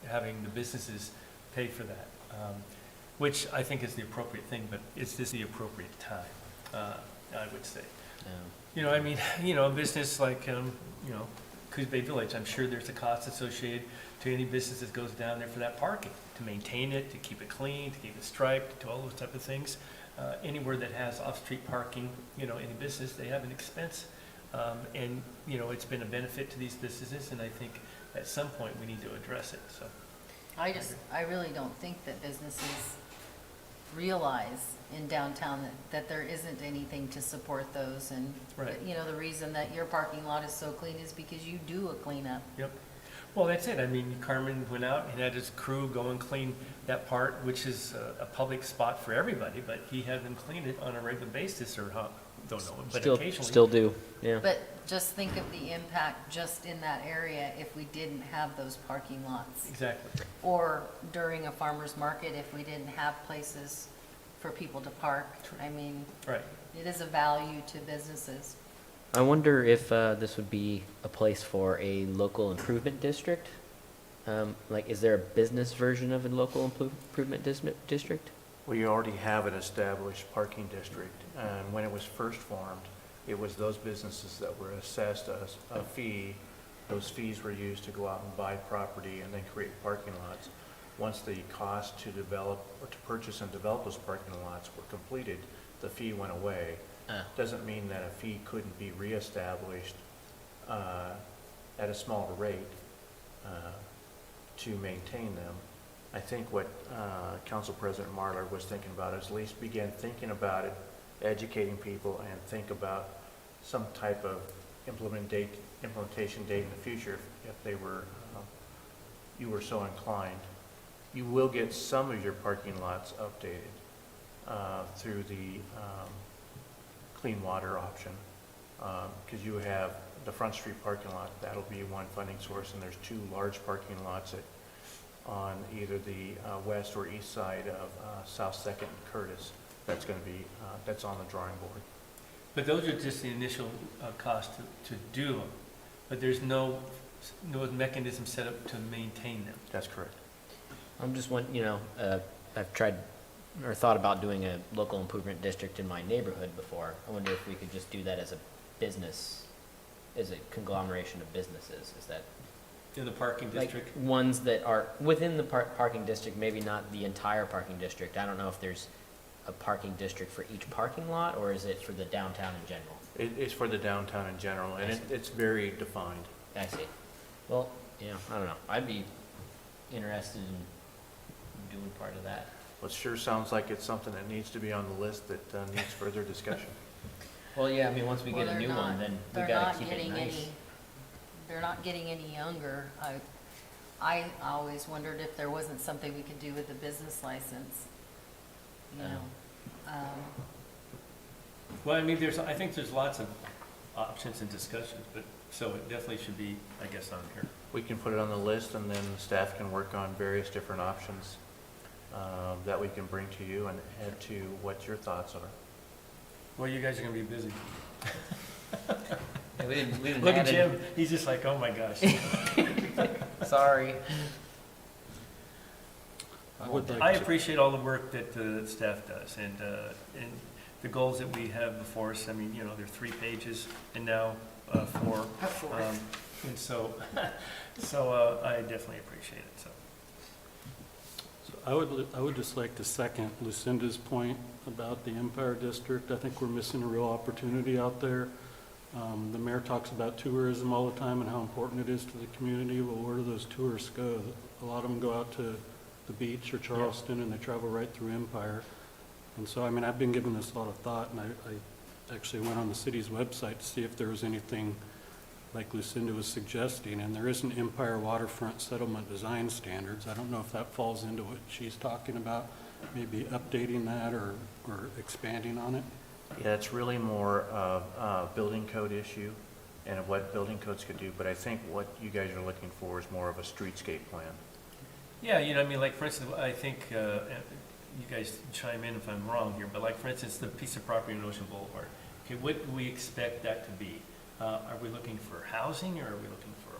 having the businesses pay for that, which I think is the appropriate thing, but is this the appropriate time, I would say. A business like, Coos Bay Village, I'm sure there's a cost associated to any business that goes down there for that parking, to maintain it, to keep it clean, to keep it striped, to all those type of things. Anywhere that has off-street parking, any business, they have an expense. And it's been a benefit to these businesses, and I think at some point we need to address it, so. I really don't think that businesses realize in downtown that there isn't anything to support those, and, Right. the reason that your parking lot is so clean is because you do a cleanup. Yep. Well, that's it. I mean, Carmen went out and had his crew go and clean that part, which is a public spot for everybody, but he had them clean it on a regular basis, or don't know, but occasionally. Still do, yeah. But just think of the impact just in that area if we didn't have those parking lots. Exactly. Or during a farmer's market, if we didn't have places for people to park. I mean, Right. it is a value to businesses. I wonder if this would be a place for a local improvement district? Is there a business version of a local improvement district? Well, you already have an established parking district, and when it was first formed, it was those businesses that were assessed a fee. Those fees were used to go out and buy property and then create parking lots. Once the cost to develop, or to purchase and develop those parking lots were completed, the fee went away. Doesn't mean that a fee couldn't be reestablished at a smaller rate to maintain them. I think what Council President Marlar was thinking about is at least begin thinking about it, educating people, and think about some type of implementation date in the future if they were, you were so inclined. You will get some of your parking lots updated through the clean water option, because you have the Front Street parking lot. That'll be one funding source, and there's two large parking lots on either the west or east side of South Second and Curtis. That's going to be that's on the drawing board. But those are just the initial cost to do them, but there's no mechanism set up to maintain them. That's correct. I'm just I've tried or thought about doing a local improvement district in my neighborhood before. I wonder if we could just do that as a business, as a conglomeration of businesses. Is that In the parking district? ones that are within the parking district, maybe not the entire parking district. I don't know if there's a parking district for each parking lot, or is it for the downtown in general? It's for the downtown in general, and it's very defined. I see. Well, I don't know. I'd be interested in doing part of that. Well, it sure sounds like it's something that needs to be on the list that needs further discussion. Well, yeah, I mean, once we Well, get a they're new not- one, then we they're gotta not keep it getting nice. They're not getting any younger. I always wondered if there wasn't something we could do with the business license. Well, I mean, I think there's lots of options and discussions, but, so it definitely should be, I guess, on here. We can put it on the list, and then staff can work on various different options that we can bring to you and add to what your thoughts are. Well, you guys are gonna be busy. Yeah, we didn't Look at add it. Jim, he's just like, oh my gosh. Sorry. I appreciate all the work that staff does, and the goals that we have before us. I mean, they're 3 pages, and now 4. And so, I definitely appreciate it, so. So I would just like to second Lucinda's point about the Empire District. I think we're missing a real opportunity out there. The mayor talks about tourism all the time and how important it is to the community. Well, where do those tourists go? A lot of them go out to the beach or Charleston, and they travel right through Empire. And so, I mean, I've been giving this a lot of thought, and I actually went on the city's website to see if there was anything like Lucinda was suggesting, and there is an Empire Waterfront Settlement Design Standards. I don't know if that falls into what she's talking about, maybe updating that or expanding on it. Yeah, it's really more of a building code issue and of what building codes could do, but I think what you guys are looking for is more of a streetscape plan. Yeah, I mean, like, for instance, I think, you guys chime in if I'm wrong here, but like, for instance, the piece of property in Ocean Boulevard, okay, what do we expect that to be? Are we looking for housing, or are we looking for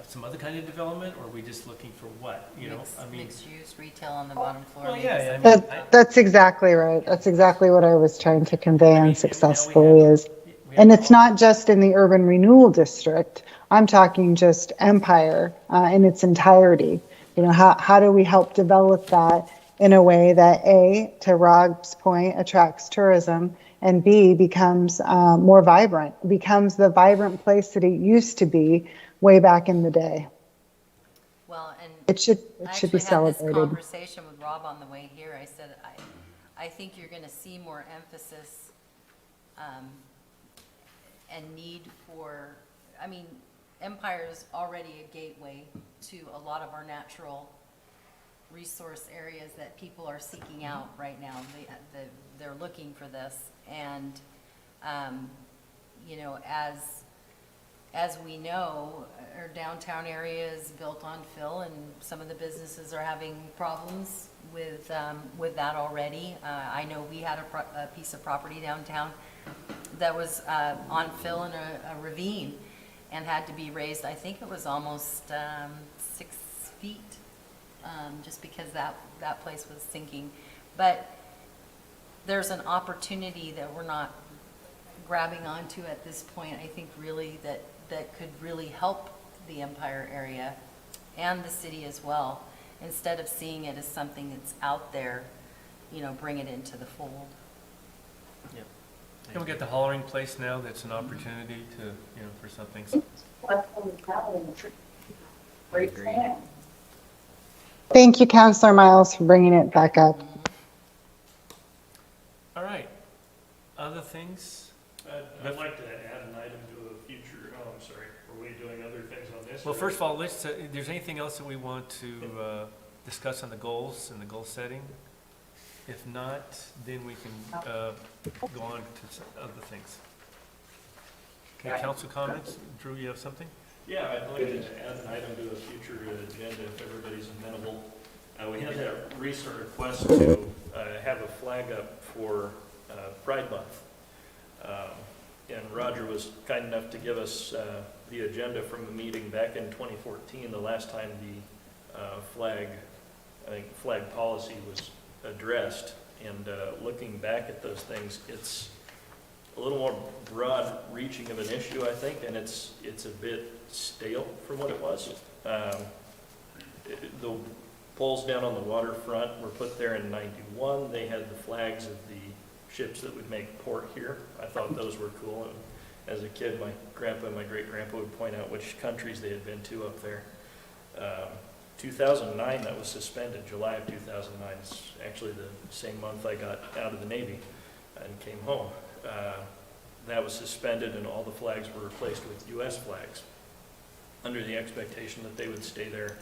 some other kind of development, or are we just looking for what, I mean? Mixed use, retail on the bottom floor. Well, maybe yeah, I something. mean, That's exactly right. That's exactly what I was trying to convey I mean, unsuccessfully is, and it's not just in the urban renewal district. I'm talking just Empire in its entirety. How do we help develop that in a way that A, to Rob's point, attracts tourism, and B, becomes more vibrant, becomes the vibrant place that it used to be way back in the day. Well, and It should I be actually had this celebrated. conversation with Rob on the way here. I said, I think you're gonna see more emphasis, and need for, I mean, Empire is already a gateway to a lot of our natural resource areas that people are seeking out right now. They're looking for this. And, as we know, our downtown area is built on fill, and some of the businesses are having problems with that already. I know we had a piece of property downtown that was on fill in a ravine and had to be raised. I think it was almost 6 feet, just because that place was sinking. But there's an opportunity that we're not grabbing onto at this point, I think, really, that could really help the Empire area and the city as well. Instead of seeing it as something that's out there, bring it into the fold. Yep. And we got the hollering place now, that's an opportunity to, for something. Thank you, Councillor Miles, for bringing it back up. All right. Other things? I'd like to add an item to a future, I'm sorry, are we doing other things on this? Well, first of all, let's, if there's anything else that we want to discuss on the goals and the goal setting? If not, then we can go on to some other things. Okay, council comments? Drew, you have something? Yeah, I'd like to add an item to a future agenda if everybody's amenable. We had that recent request to have a flag up for Pride Month. And Roger was kind enough to give us the agenda from the meeting back in 2014, the last time the flag policy was addressed. And looking back at those things, it's a little more broad reaching of an issue, I think, and it's a bit stale from what it was. The poles down on the waterfront were put there in '91. They had the flags of the ships that would make port here. I thought those were cool. And as a kid, my grandpa and my great-grandpa would point out which countries they had been to up there. 2009, that was suspended. July of 2009 is actually the same month I got out of the Navy and came home. That was suspended, and all the flags were replaced with U.S. flags under the expectation that they would stay there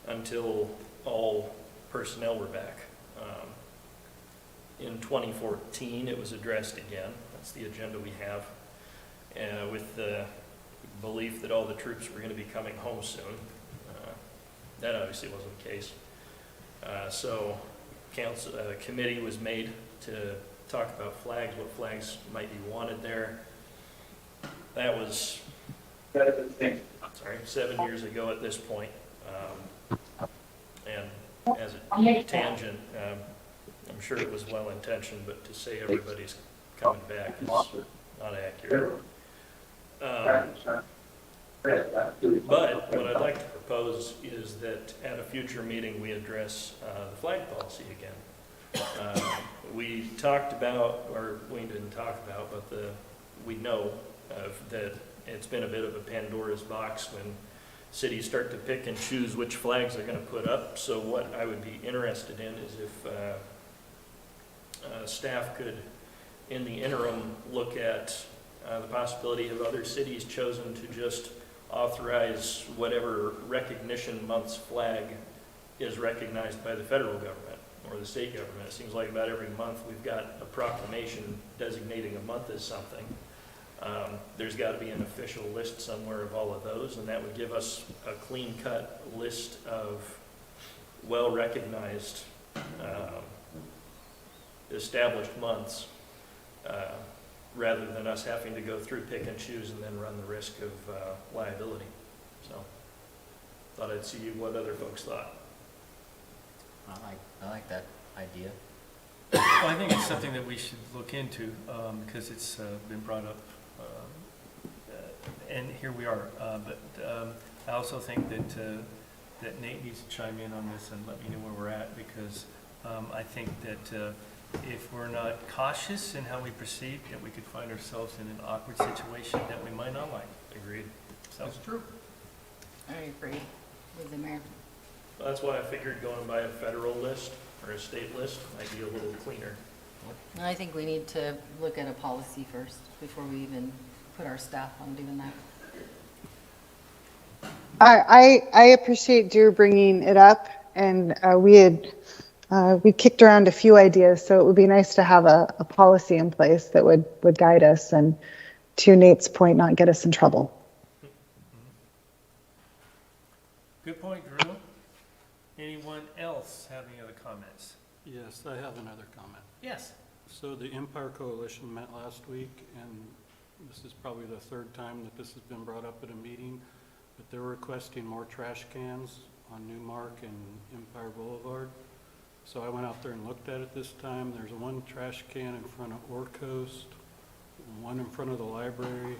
until all personnel were back. In 2014, it was addressed again. That's the agenda we have, with the belief that all the troops were going to be coming home soon. That obviously wasn't the case. So a committee was made to talk about flags, what flags might be wanted there. That was 7 years ago at this point. And as a tangent, I'm sure it was well-intentioned, but to say everybody's coming back is not accurate. But what I'd like to propose is that at a future meeting, we address the flag policy again. We talked about, or we didn't talk about, but we know that it's been a bit of a Pandora's box when cities start to pick and choose which flags they're going to put up. So what I would be interested in is if staff could, in the interim, look at the possibility of other cities chosen to just authorize whatever recognition month's flag is recognized by the federal government or the state government. It seems like about every month we've got a proclamation designating a month as something. There's got to be an official list somewhere of all of those, and that would give us a clean-cut list of well-recognized, established months, rather than us having to go through pick and choose and then run the risk of liability. So, thought I'd see what other folks thought. I like that idea. Well, I think it's something that we should look into, because it's been brought up, and here we are. But I also think that Nate needs to chime in on this and let me know where we're at, because I think that if we're not cautious in how we proceed, that we could find ourselves in an awkward situation that we might not like. Agreed. That's true. I agree with the mayor. That's why I figured going by a federal list or a state list might be a little cleaner. And I think we need to look at a policy first before we even put our staff on doing that. I appreciate Drew bringing it up, and we kicked around a few ideas, so it would be nice to have a policy in place that would guide us and, to Nate's point, not get us in trouble. Good point, Drew. Anyone else have any other comments? Yes, I have another comment. Yes. So the Empire Coalition met last week, and this is probably the third time that this has been brought up at a meeting, but they're requesting more trash cans on Newmark and Empire Boulevard. So I went out there and looked at it this time. There's one trash can in front of Coast, one in front of the library,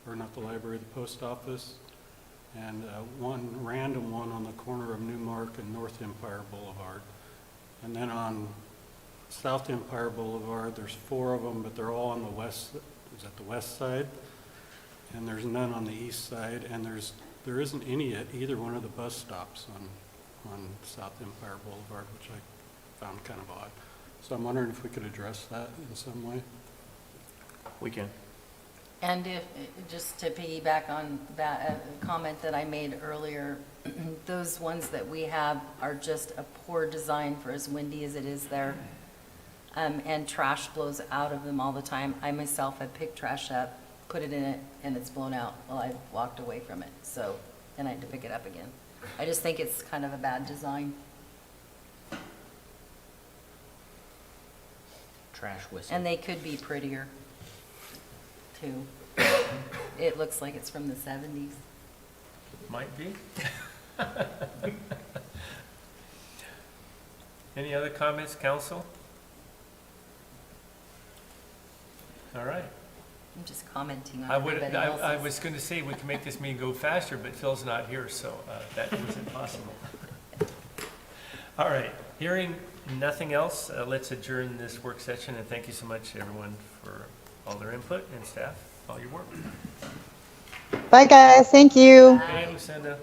or not the library, the post office, and one random one on the corner of Newmark and North Empire Boulevard. And then on South Empire Boulevard, there's 4 of them, but they're all on the west, is that the west side? And there's none on the east side, and there isn't any at either one of the bus stops on South Empire Boulevard, which I found kind of odd. So I'm wondering if we could address that in some way. We can. And if, just to piggyback on that comment that I made earlier, those ones that we have are just a poor design for as windy as it is there. And trash blows out of them all the time. I myself have picked trash up, put it in it, and it's blown out while I walked away from it. So, and I had to pick it up again. I just think it's kind of a bad design. Trash whistle. And they could be prettier, too. It looks like it's from the 70s. Might be. Any other comments, council? All right. I'm just commenting on I everybody else's. was going to say we can make this meeting go faster, but Phil's not here, so that wasn't possible. All right. Hearing nothing else, let's adjourn this work session, and thank you so much, everyone, for all their input, and staff, all your work. Bye, guys. Thank you. Good night, Lucinda.